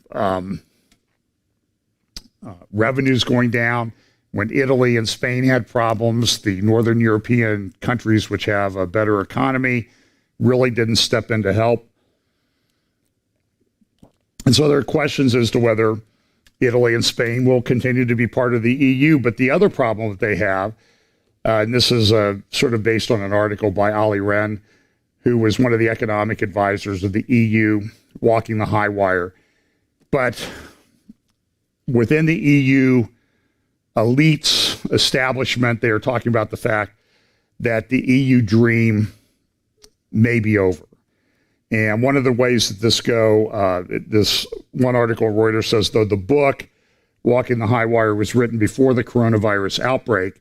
Speaker 1: revenues going down. When Italy and Spain had problems, the Northern European countries, which have a better economy, really didn't step in to help. And so there are questions as to whether Italy and Spain will continue to be part of the EU. But the other problem that they have, and this is sort of based on an article by Olli Rehn, who was one of the economic advisors of the EU, walking the high wire. But within the EU elites establishment, they are talking about the fact that the EU dream may be over. And one of the ways that this one article, Reuters says, though the book, Walking the High Wire, was written before the coronavirus outbreak,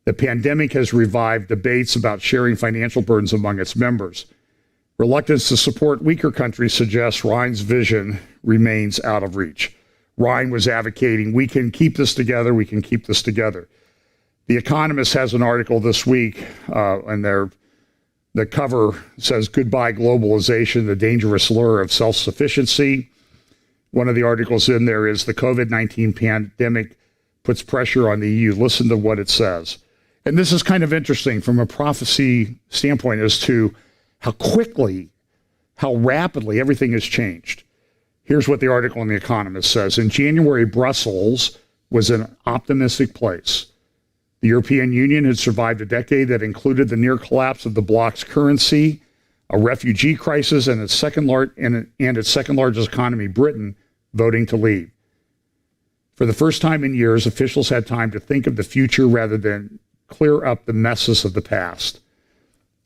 Speaker 1: the pandemic has revived debates about sharing financial burdens among its members. Reluctance to support weaker countries suggests Rein's vision remains out of reach. Rein was advocating, we can keep this together, we can keep this together. The Economist has an article this week, and the cover says, "Goodbye Globalization, the Dangerous Lure of Self-Sufficiency." One of the articles in there is, "The COVID-19 pandemic puts pressure on the EU." Listen to what it says. And this is kind of interesting from a prophecy standpoint as to how quickly, how rapidly everything has changed. Here's what the article in The Economist says. In January, Brussels was an optimistic place. The European Union had survived a decade that included the near collapse of the bloc's currency, a refugee crisis, and its second largest economy, Britain, voting to leave. For the first time in years, officials had time to think of the future rather than clear up the messes of the past.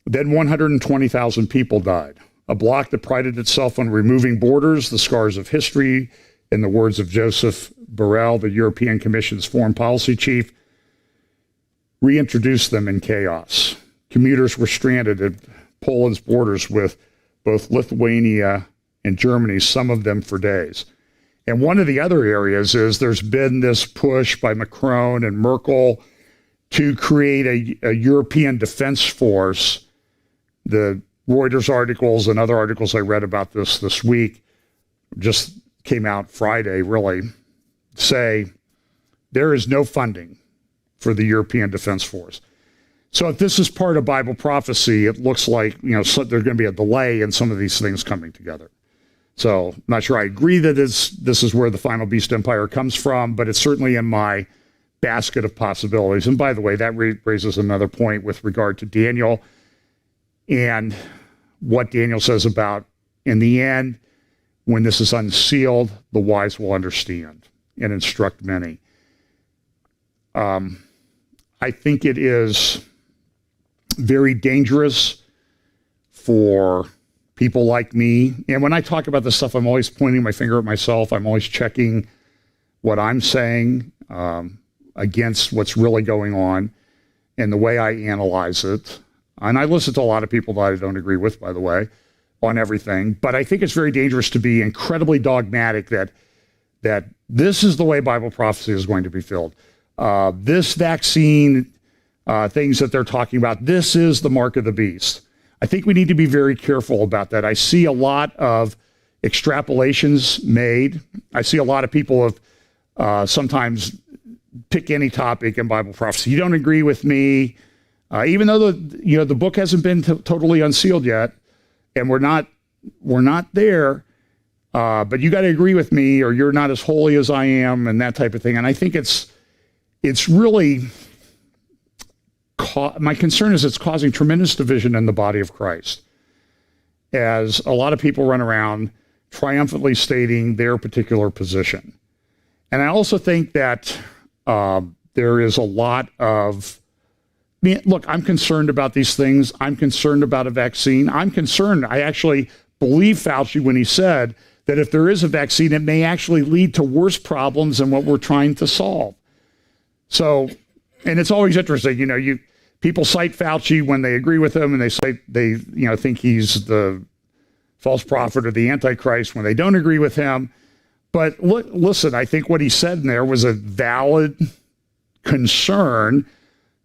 Speaker 1: Then 120,000 people died. A bloc that prided itself on removing borders, the scars of history, in the words of Joseph Borrell, the European Commission's foreign policy chief, reintroduced them in chaos. Commuters were stranded at Poland's borders with both Lithuania and Germany, some of them for days. And one of the other areas is there's been this push by Macron and Merkel to create a European defense force. The Reuters articles and other articles I read about this week, just came out Friday, really, say there is no funding for the European Defense Force. So if this is part of Bible prophecy, it looks like, so there's going to be a delay in some of these things coming together. So I'm not sure I agree that this is where the final beast empire comes from, but it's certainly in my basket of possibilities. And by the way, that raises another point with regard to Daniel and what Daniel says about, in the end, when this is unsealed, the wise will understand and instruct many. I think it is very dangerous for people like me. And when I talk about this stuff, I'm always pointing my finger at myself. I'm always checking what I'm saying against what's really going on and the way I analyze it. And I listen to a lot of people that I don't agree with, by the way, on everything. But I think it's very dangerous to be incredibly dogmatic that this is the way Bible prophecy is going to be filled. This vaccine, things that they're talking about, this is the mark of the beast. I think we need to be very careful about that. I see a lot of extrapolations made. I see a lot of people have sometimes pick any topic in Bible prophecy. You don't agree with me, even though the book hasn't been totally unsealed yet, and we're not there. But you got to agree with me, or you're not as holy as I am, and that type of thing. And I think it's really, my concern is it's causing tremendous division in the body of Christ, as a lot of people run around triumphantly stating their particular position. And I also think that there is a lot of, look, I'm concerned about these things. I'm concerned about a vaccine. I'm concerned. I actually believe Fauci when he said that if there is a vaccine, it may actually lead to worse problems than what we're trying to solve. So, and it's always interesting, people cite Fauci when they agree with him, and they think he's the false prophet or the Antichrist when they don't agree with him. But listen, I think what he said in there was a valid concern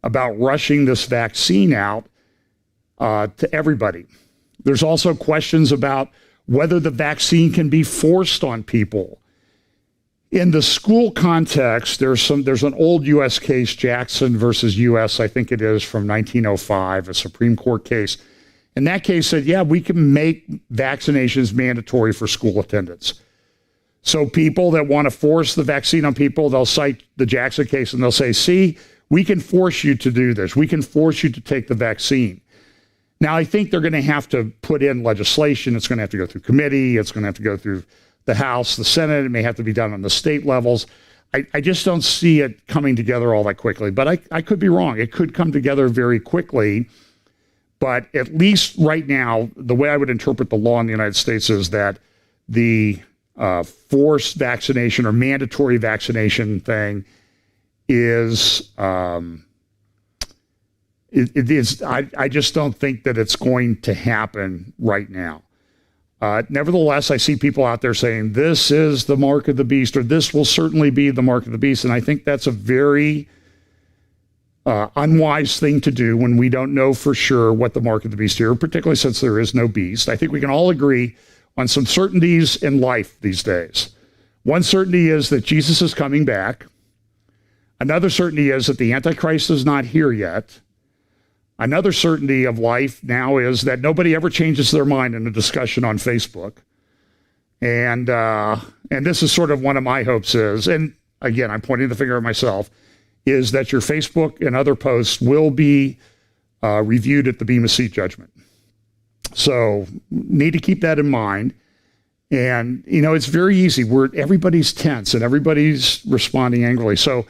Speaker 1: about rushing this vaccine out to everybody. There's also questions about whether the vaccine can be forced on people. In the school context, there's an old U.S. case, Jackson versus U.S., I think it is, from 1905, a Supreme Court case. And that case said, yeah, we can make vaccinations mandatory for school attendance. So people that want to force the vaccine on people, they'll cite the Jackson case and they'll say, see, we can force you to do this. We can force you to take the vaccine. Now, I think they're going to have to put in legislation. It's going to have to go through committee. It's going to have to go through the House, the Senate. It may have to be done on the state levels. I just don't see it coming together all that quickly. But I could be wrong. It could come together very quickly. But at least right now, the way I would interpret the law in the United States is that the forced vaccination or mandatory vaccination thing is, it is. I just don't think that it's going to happen right now. Nevertheless, I see people out there saying this is the mark of the beast, or this will certainly be the mark of the beast. And I think that's a very unwise thing to do when we don't know for sure what the mark of the beast here, particularly since there is no beast. I think we can all agree on some certainties in life these days. One certainty is that Jesus is coming back. Another certainty is that the Antichrist is not here yet. Another certainty of life now is that nobody ever changes their mind in a discussion on Facebook. And this is sort of one of my hopes is, and again, I'm pointing the finger at myself, is that your Facebook and other posts will be reviewed at the Bema Seat judgment. So need to keep that in mind. And, you know, it's very easy. Everybody's tense and everybody's responding angrily. So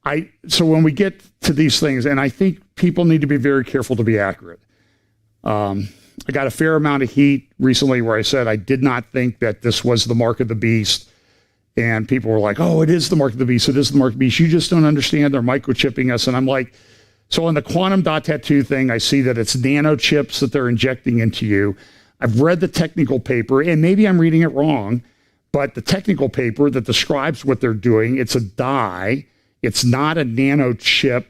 Speaker 1: when we get to these things, and I think people need to be very careful to be accurate. I got a fair amount of heat recently where I said I did not think that this was the mark of the beast. And people were like, oh, it is the mark of the beast. It is the mark of the beast. You just don't understand. They're microchipping us. And I'm like, so on the quantum dot tattoo thing, I see that it's nanochips that they're injecting into you. I've read the technical paper, and maybe I'm reading it wrong, but the technical paper that describes what they're doing, it's a dye. It's not a nanochip.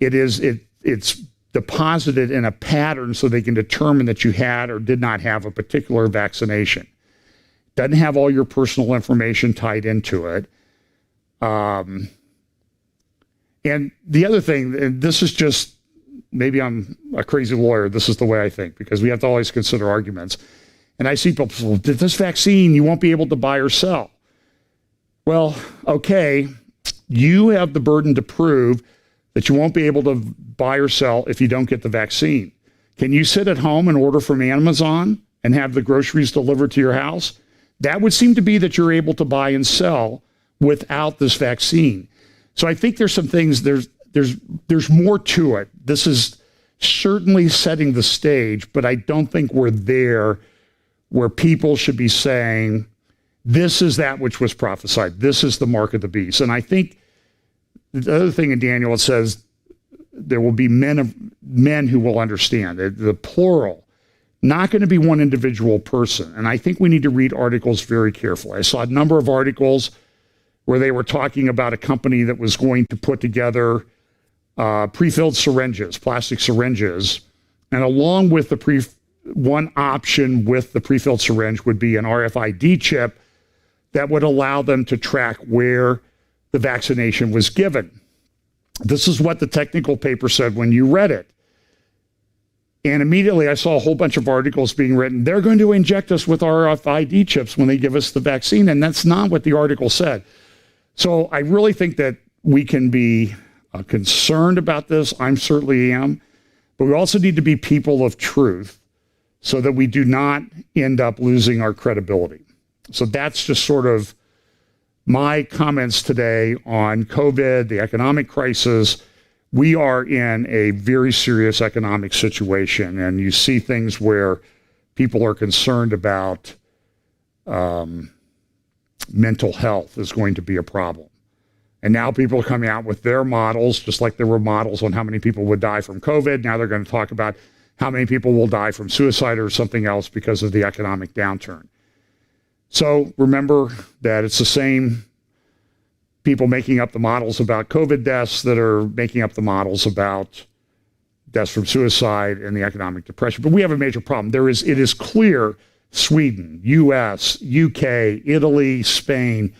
Speaker 1: It's deposited in a pattern so they can determine that you had or did not have a particular vaccination. Doesn't have all your personal information tied into it. And the other thing, and this is just, maybe I'm a crazy lawyer, this is the way I think, because we have to always consider arguments. And I see people say, this vaccine, you won't be able to buy or sell. Well, okay, you have the burden to prove that you won't be able to buy or sell if you don't get the vaccine. Can you sit at home and order from Amazon and have the groceries delivered to your house? That would seem to be that you're able to buy and sell without this vaccine. So I think there's some things, there's more to it. This is certainly setting the stage, but I don't think we're there where people should be saying, this is that which was prophesied. This is the mark of the beast. And I think the other thing in Daniel, it says there will be men who will understand. The plural, not going to be one individual person. And I think we need to read articles very carefully. I saw a number of articles where they were talking about a company that was going to put together pre-filled syringes, plastic syringes, and along with the one option with the pre-filled syringe would be an RFID chip that would allow them to track where the vaccination was given. This is what the technical paper said when you read it. And immediately I saw a whole bunch of articles being written. They're going to inject us with RFID chips when they give us the vaccine. And that's not what the article said. So I really think that we can be concerned about this. I certainly am. But we also need to be people of truth so that we do not end up losing our credibility. So that's just sort of my comments today on COVID, the economic crisis. We are in a very serious economic situation, and you see things where people are concerned about mental health is going to be a problem. And now people are coming out with their models, just like there were models on how many people would die from COVID. Now they're going to talk about how many people will die from suicide or something else because of the economic downturn. So remember that it's the same people making up the models about COVID deaths that are making up the models about deaths from suicide and the economic depression. But we have a major problem. It is clear Sweden, US, UK, Italy, Spain.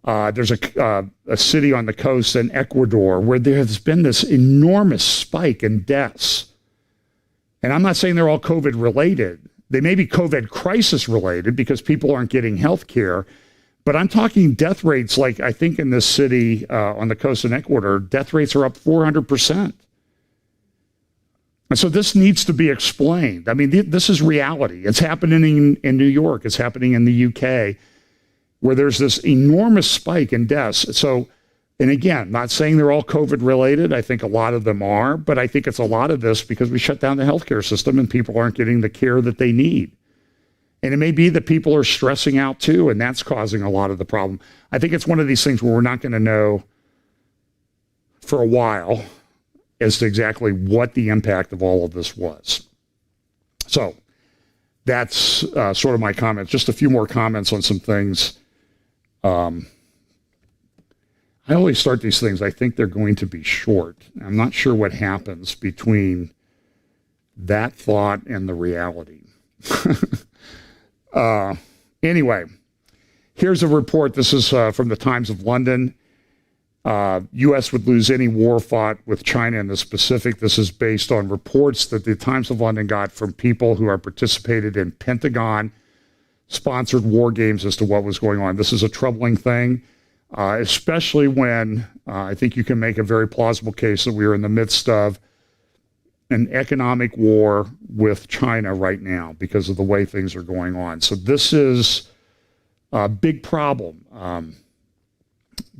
Speaker 1: There's a city on the coast in Ecuador where there has been this enormous spike in deaths. And I'm not saying they're all COVID related. They may be COVID crisis related because people aren't getting health care. But I'm talking death rates, like I think in this city on the coast in Ecuador, death rates are up 400%. And so this needs to be explained. I mean, this is reality. It's happening in New York. It's happening in the UK, where there's this enormous spike in deaths. So, and again, not saying they're all COVID related. I think a lot of them are, but I think it's a lot of this because we shut down the healthcare system and people aren't getting the care that they need. And it may be that people are stressing out too, and that's causing a lot of the problem. I think it's one of these things where we're not going to know for a while as to exactly what the impact of all of this was. So that's sort of my comments. Just a few more comments on some things. I always start these things, I think they're going to be short. I'm not sure what happens between that thought and the reality. Anyway, here's a report. This is from the Times of London. U.S. would lose any war fought with China in the Pacific. This is based on reports that the Times of London got from people who are participated in Pentagon-sponsored war games as to what was going on. This is a troubling thing, especially when I think you can make a very plausible case that we are in the midst of an economic war with China right now because of the way things are going on. So this is a big problem.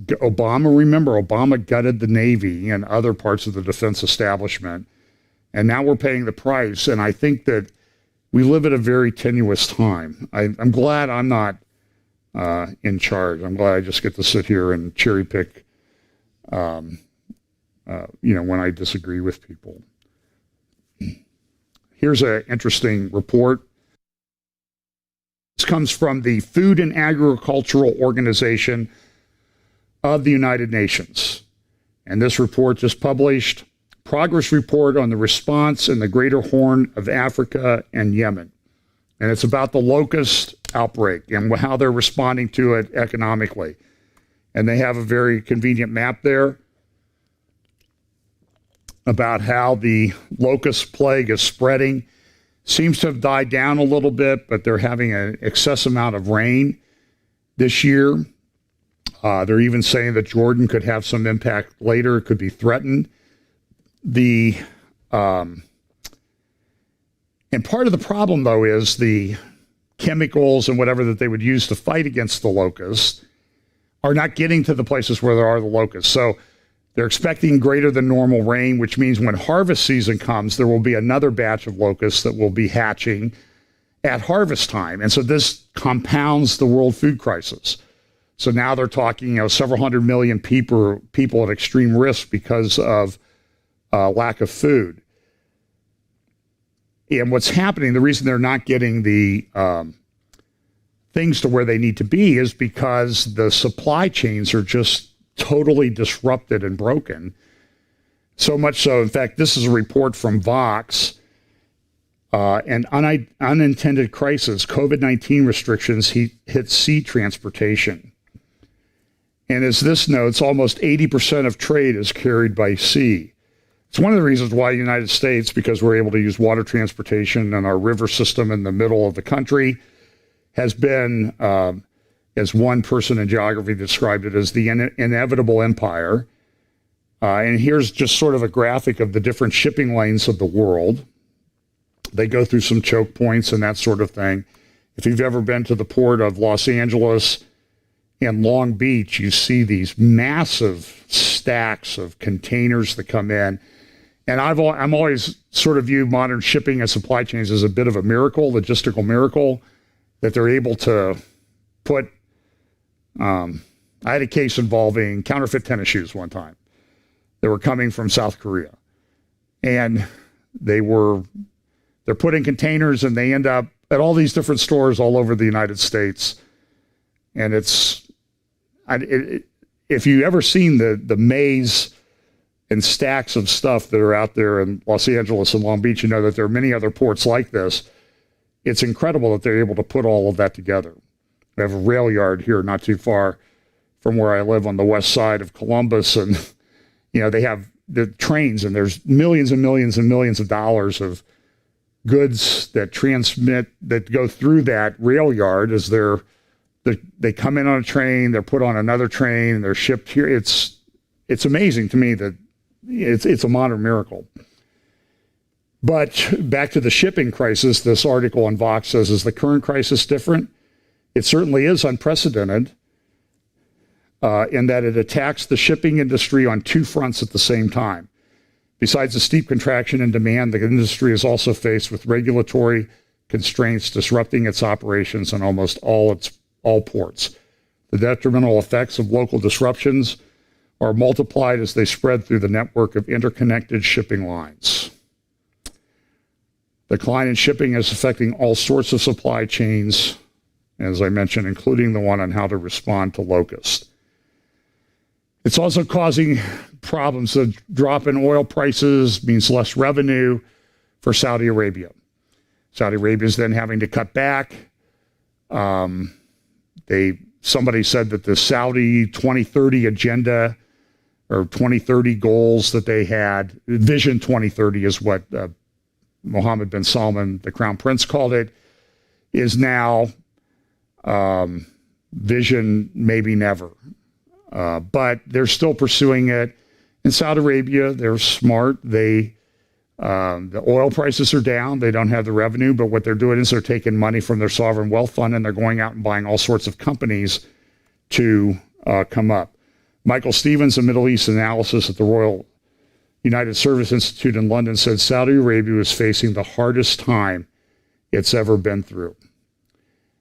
Speaker 1: Obama gutted the Navy and other parts of the defense establishment, and now we're paying the price. And I think that we live at a very tenuous time. I'm glad I'm not in charge. I'm glad I just get to sit here and cherry pick, when I disagree with people. Here's an interesting report. This comes from the Food and Agricultural Organization of the United Nations. And this report just published, Progress Report on the Response in the Greater Horn of Africa and Yemen. And it's about the locust outbreak and how they're responding to it economically. And they have a very convenient map there about how the locust plague is spreading. Seems to have died down a little bit, but they're having an excess amount of rain this year. They're even saying that Jordan could have some impact later, could be threatened. And part of the problem, though, is the chemicals and whatever that they would use to fight against the locusts are not getting to the places where there are the locusts. So they're expecting greater than normal rain, which means when harvest season comes, there will be another batch of locusts that will be hatching at harvest time. And so this compounds the world food crisis. So now they're talking, several hundred million people at extreme risk because of lack of food. And what's happening, the reason they're not getting the things to where they need to be is because the supply chains are just totally disrupted and broken. So much so, in fact, this is a report from Vox. An unintended crisis, COVID-19 restrictions hit sea transportation. And as this notes, almost 80% of trade is carried by sea. It's one of the reasons why the United States, because we're able to use water transportation and our river system in the middle of the country, has been, as one person in geography described it, as the inevitable empire. And here's just sort of a graphic of the different shipping lanes of the world. They go through some choke points and that sort of thing. If you've ever been to the port of Los Angeles and Long Beach, you see these massive stacks of containers that come in. And I'm always sort of viewed modern shipping and supply chains as a bit of a miracle, logistical miracle, that they're able to put. I had a case involving counterfeit tennis shoes one time. They were coming from South Korea, and they're put in containers, and they end up at all these different stores all over the United States. And if you ever seen the maze and stacks of stuff that are out there in Los Angeles and Long Beach, you know that there are many other ports like this. It's incredible that they're able to put all of that together. We have a rail yard here not too far from where I live on the west side of Columbus, and they have the trains, and there's millions and millions and millions of dollars of goods that go through that rail yard as they come in on a train, they're put on another train, and they're shipped here. It's amazing to me that it's a modern miracle. But back to the shipping crisis, this article on Vox says, is the current crisis different? It certainly is unprecedented in that it attacks the shipping industry on two fronts at the same time. Besides the steep contraction in demand, the industry is also faced with regulatory constraints disrupting its operations on almost all ports. The detrimental effects of local disruptions are multiplied as they spread through the network of interconnected shipping lines. The decline in shipping is affecting all sorts of supply chains, as I mentioned, including the one on how to respond to locusts. It's also causing problems. The drop in oil prices means less revenue for Saudi Arabia. Saudi Arabia is then having to cut back. Somebody said that the Saudi 2030 agenda or 2030 goals that they had, Vision 2030 is what Mohammed bin Salman, the Crown Prince, called it, is now vision maybe never. But they're still pursuing it. In Saudi Arabia, they're smart. The oil prices are down. They don't have the revenue, but what they're doing is they're taking money from their sovereign wealth fund and they're going out and buying all sorts of companies to come up. Michael Stevens, a Middle East analyst at the Royal United Service Institute in London, said Saudi Arabia is facing the hardest time it's ever been through.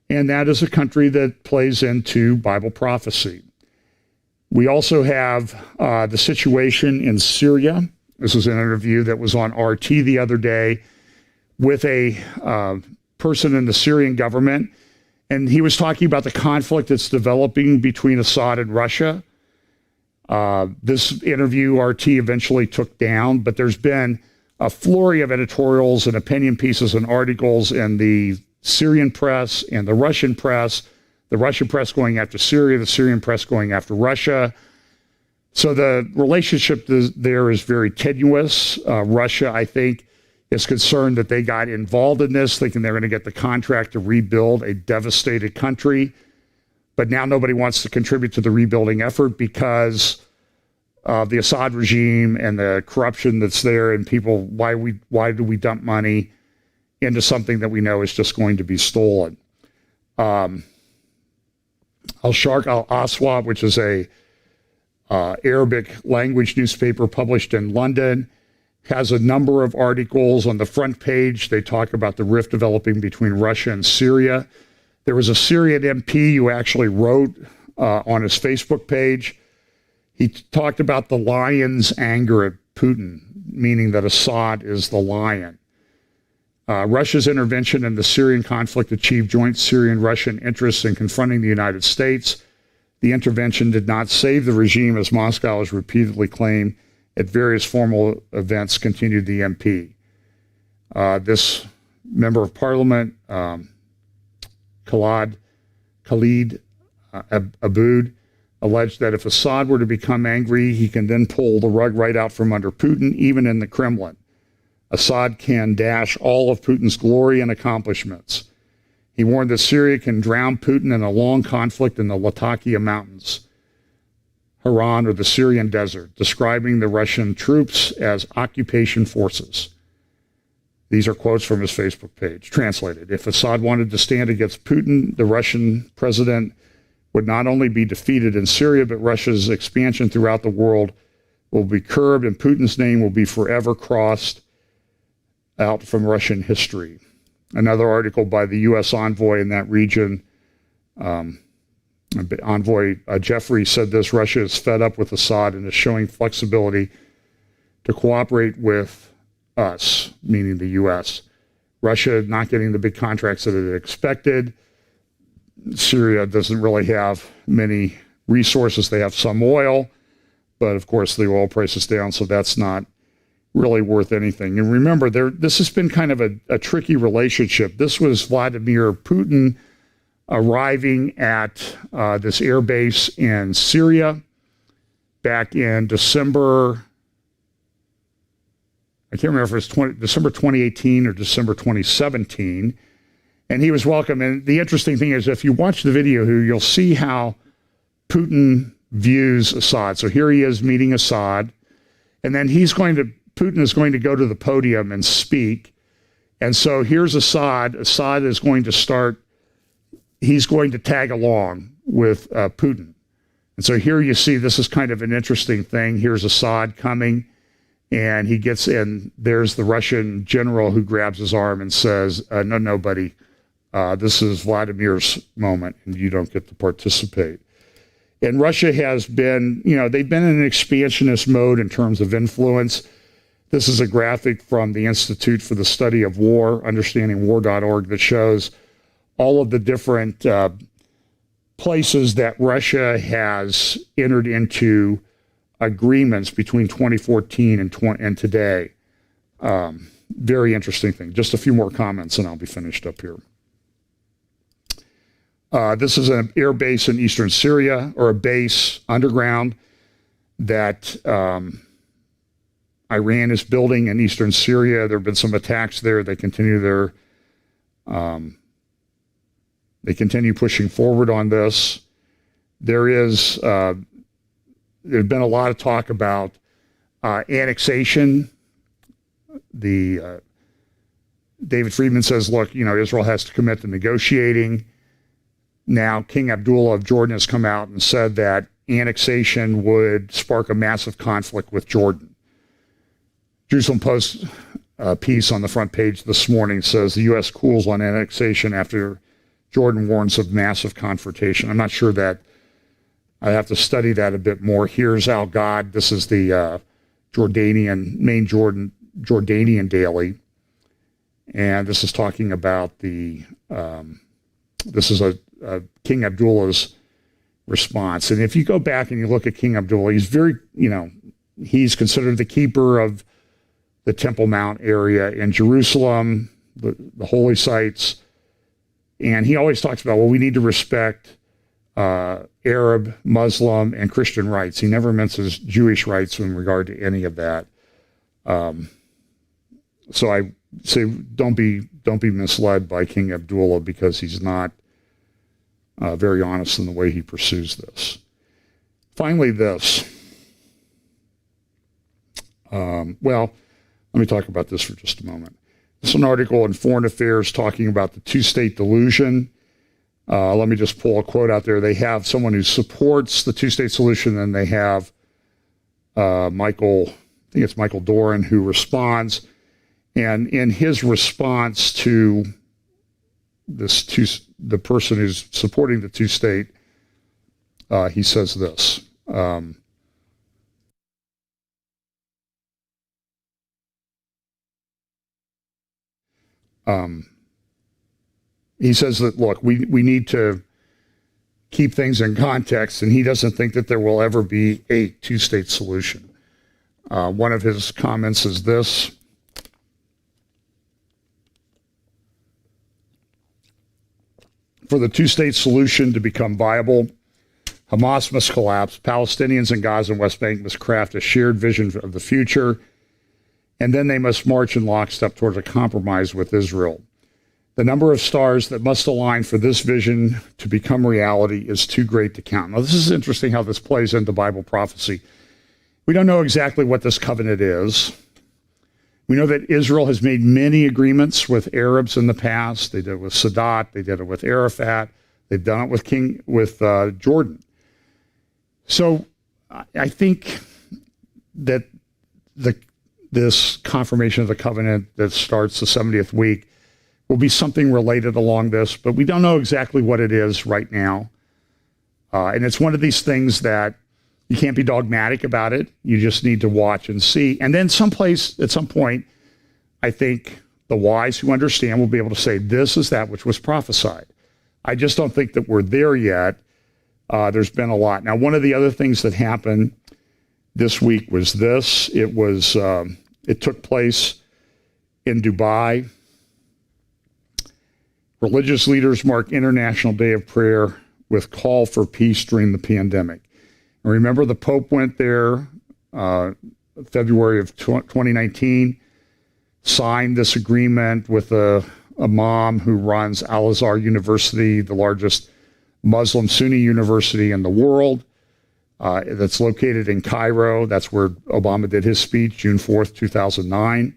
Speaker 1: And that is a country that plays into Bible prophecy. We also have the situation in Syria. This was an interview that was on RT the other day with a person in the Syrian government. And he was talking about the conflict that's developing between Assad and Russia. This interview RT eventually took down, but there's been a flurry of editorials and opinion pieces and articles in the Syrian press and the Russian press going after Syria, the Syrian press going after Russia. So the relationship there is very tenuous. Russia, I think, is concerned that they got involved in this, thinking they're going to get the contract to rebuild a devastated country. But now nobody wants to contribute to the rebuilding effort because of the Assad regime and the corruption that's there, and people, why do we dump money into something that we know is just going to be stolen? Al-Sharq al-Aswad, which is a Arabic language newspaper published in London, has a number of articles on the front page. They talk about the rift developing between Russia and Syria. There was a Syrian MP who actually wrote on his Facebook page. He talked about the lion's anger at Putin, meaning that Assad is the lion. Russia's intervention in the Syrian conflict achieved joint Syrian-Russian interests in confronting the United States. The intervention did not save the regime, as Moscow has repeatedly claimed at various formal events, continued the MP. This member of parliament, Khalid Aboud, alleged that if Assad were to become angry, he can then pull the rug right out from under Putin, even in the Kremlin. Assad can dash all of Putin's glory and accomplishments. He warned that Syria can drown Putin in a long conflict in the Latakia Mountains, Haran, or the Syrian desert, describing the Russian troops as occupation forces. These are quotes from his Facebook page, translated. If Assad wanted to stand against Putin, the Russian president would not only be defeated in Syria, but Russia's expansion throughout the world will be curbed and Putin's name will be forever crossed out from Russian history. Another article by the U.S. envoy in that region, Envoy Jeffrey, said this: Russia is fed up with Assad and is showing flexibility to cooperate with us, meaning the U.S. Russia not getting the big contracts that it expected. Syria doesn't really have many resources. They have some oil, but of course the oil price is down, so that's not really worth anything. And remember, this has been kind of a tricky relationship. This was Vladimir Putin arriving at this air base in Syria back in December. I can't remember if it was December 2018 or December 2017. And he was welcome. And the interesting thing is, if you watch the video here, you'll see how Putin views Assad. So here he is meeting Assad. And then Putin is going to go to the podium and speak. And so here's Assad. Assad is going to he's going to tag along with Putin. And so here you see, this is kind of an interesting thing. Here's Assad coming, and he gets in. There's the Russian general who grabs his arm and says, no, buddy, this is Vladimir's moment, and you don't get to participate. And Russia has been, they've been in an expansionist mode in terms of influence. This is a graphic from the Institute for the Study of War, understandingwar.org, that shows all of the different places that Russia has entered into agreements between 2014 and today. Very interesting thing. Just a few more comments and I'll be finished up here. This is an air base in eastern Syria, or a base underground that Iran is building in eastern Syria. There have been some attacks there. They continue pushing forward on this. There's been a lot of talk about annexation. David Friedman says, look, Israel has to commit to negotiating. Now, King Abdullah of Jordan has come out and said that annexation would spark a massive conflict with Jordan. Jerusalem Post piece on the front page this morning says the U.S. cools on annexation after Jordan warns of massive confrontation. I'm not sure that. I have to study that a bit more. Here's Al God. This is the Jordanian daily. And this is talking about this is a King Abdullah's response. And if you go back and you look at King Abdullah, he's very, he's considered the keeper of the Temple Mount area in Jerusalem, the holy sites. And he always talks about, well, we need to respect Arab, Muslim, and Christian rights. He never mentions Jewish rights in regard to any of that. So I say don't be misled by King Abdullah, because he's not very honest in the way he pursues this. Finally, this. Well, let me talk about this for just a moment. This is an article in Foreign Affairs talking about the two-state delusion. Let me just pull a quote out there. They have someone who supports the two-state solution, and they have Michael Doran, who responds. And in his response to the person who's supporting the two-state, he says this. He says that, look, we need to keep things in context, and he doesn't think that there will ever be a two-state solution. One of his comments is this. For the two-state solution to become viable, Hamas must collapse, Palestinians in Gaza and West Bank must craft a shared vision of the future, and then they must march in lockstep towards a compromise with Israel. The number of stars that must align for this vision to become reality is too great to count. Now, this is interesting how this plays into Bible prophecy. We don't know exactly what this covenant is. We know that Israel has made many agreements with Arabs in the past. They did it with Sadat. They did it with Arafat. They've done it with Jordan. So I think that this confirmation of the covenant that starts the 70th week will be something related along this, but we don't know exactly what it is right now. And it's one of these things that you can't be dogmatic about it. You just need to watch and see. And then someplace, at some point, I think the wise who understand will be able to say, this is that which was prophesied. I just don't think that we're there yet. There's been a lot. Now, one of the other things that happened this week was this. It took place in Dubai. Religious leaders mark International Day of Prayer with call for peace during the pandemic. And remember, the Pope went there February of 2019, signed this agreement with a imam who runs Al-Azhar University, the largest Muslim Sunni university in the world, that's located in Cairo. That's where Obama did his speech, June 4th, 2009,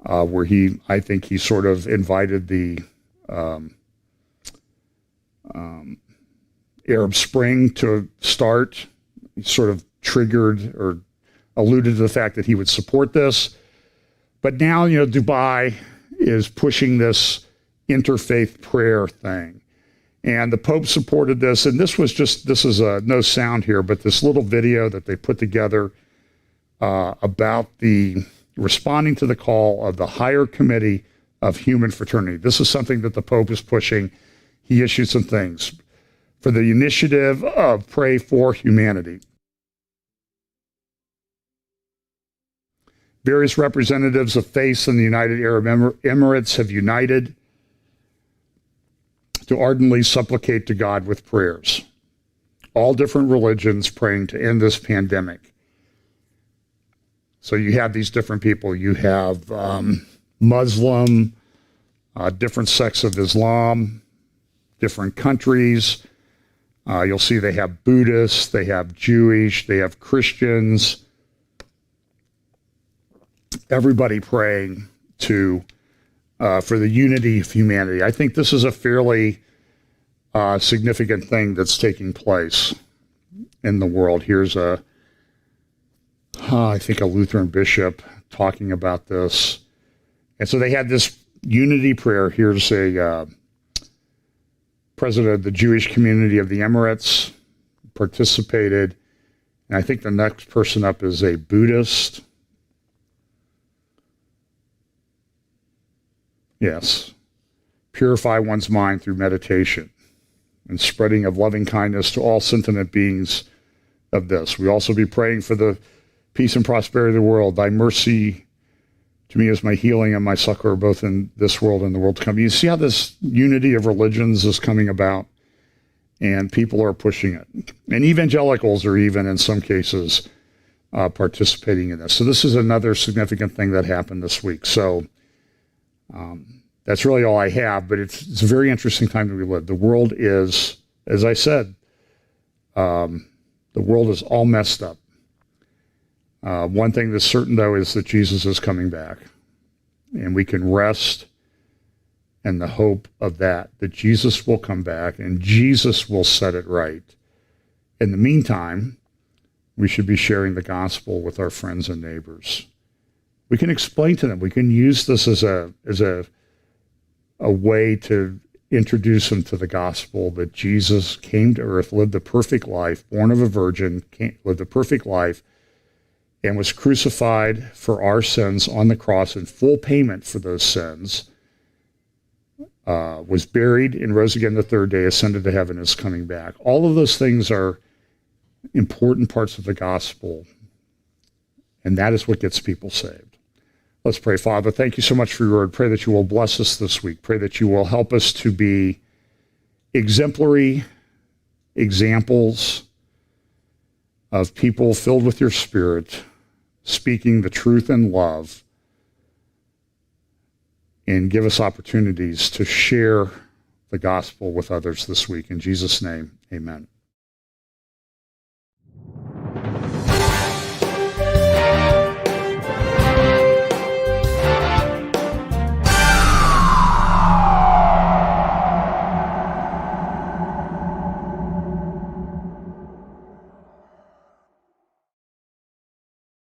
Speaker 1: where I think he sort of invited the Arab Spring to start. He sort of triggered or alluded to the fact that he would support this. But now, Dubai is pushing this interfaith prayer thing. And the Pope supported this. And this is no sound here, but this little video that they put together about the responding to the call of the Higher Committee of Human Fraternity. This is something that the Pope is pushing. He issued some things for the initiative of Pray for Humanity. Various representatives of faiths in the United Arab Emirates have united to ardently supplicate to God with prayers. All different religions praying to end this pandemic. So you have these different people. You have Muslim, different sects of Islam, different countries. You'll see they have Buddhists, they have Jewish, they have Christians. Everybody praying to for the unity of humanity. I think this is a fairly significant thing that's taking place in the world. Here's I think a Lutheran bishop talking about this. And so they had this unity prayer. Here's a president of the Jewish community of the Emirates participated. And I think the next person up is a Buddhist. Yes. Purify one's mind through meditation and spreading of loving kindness to all sentient beings of this. We also be praying for the peace and prosperity of the world. Thy mercy to me is my healing and my succor, both in this world and the world to come. You see how this unity of religions is coming about, and people are pushing it. And evangelicals are even, in some cases, participating in this. So this is another significant thing that happened this week. So that's really all I have, but it's a very interesting time that we live. The world is, as I said, the world is all messed up. One thing that's certain, though, is that Jesus is coming back, and we can rest in the hope of that Jesus will come back and Jesus will set it right. In the meantime, we should be sharing the gospel with our friends and neighbors. We can explain to them. We can use this as a way to introduce them to the gospel that Jesus came to earth, lived a perfect life, born of a virgin, lived a perfect life, and was crucified for our sins on the cross in full payment for those sins, was buried and rose again the third day, ascended to heaven, is coming back. All of those things are important parts of the gospel, and that is what gets people saved. Let's pray. Father, thank you so much for your word. Pray that you will bless us this week. Pray that you will help us to be exemplary examples of people filled with your Spirit, speaking the truth in love, and give us opportunities to share the gospel with others this week. In Jesus' name, amen.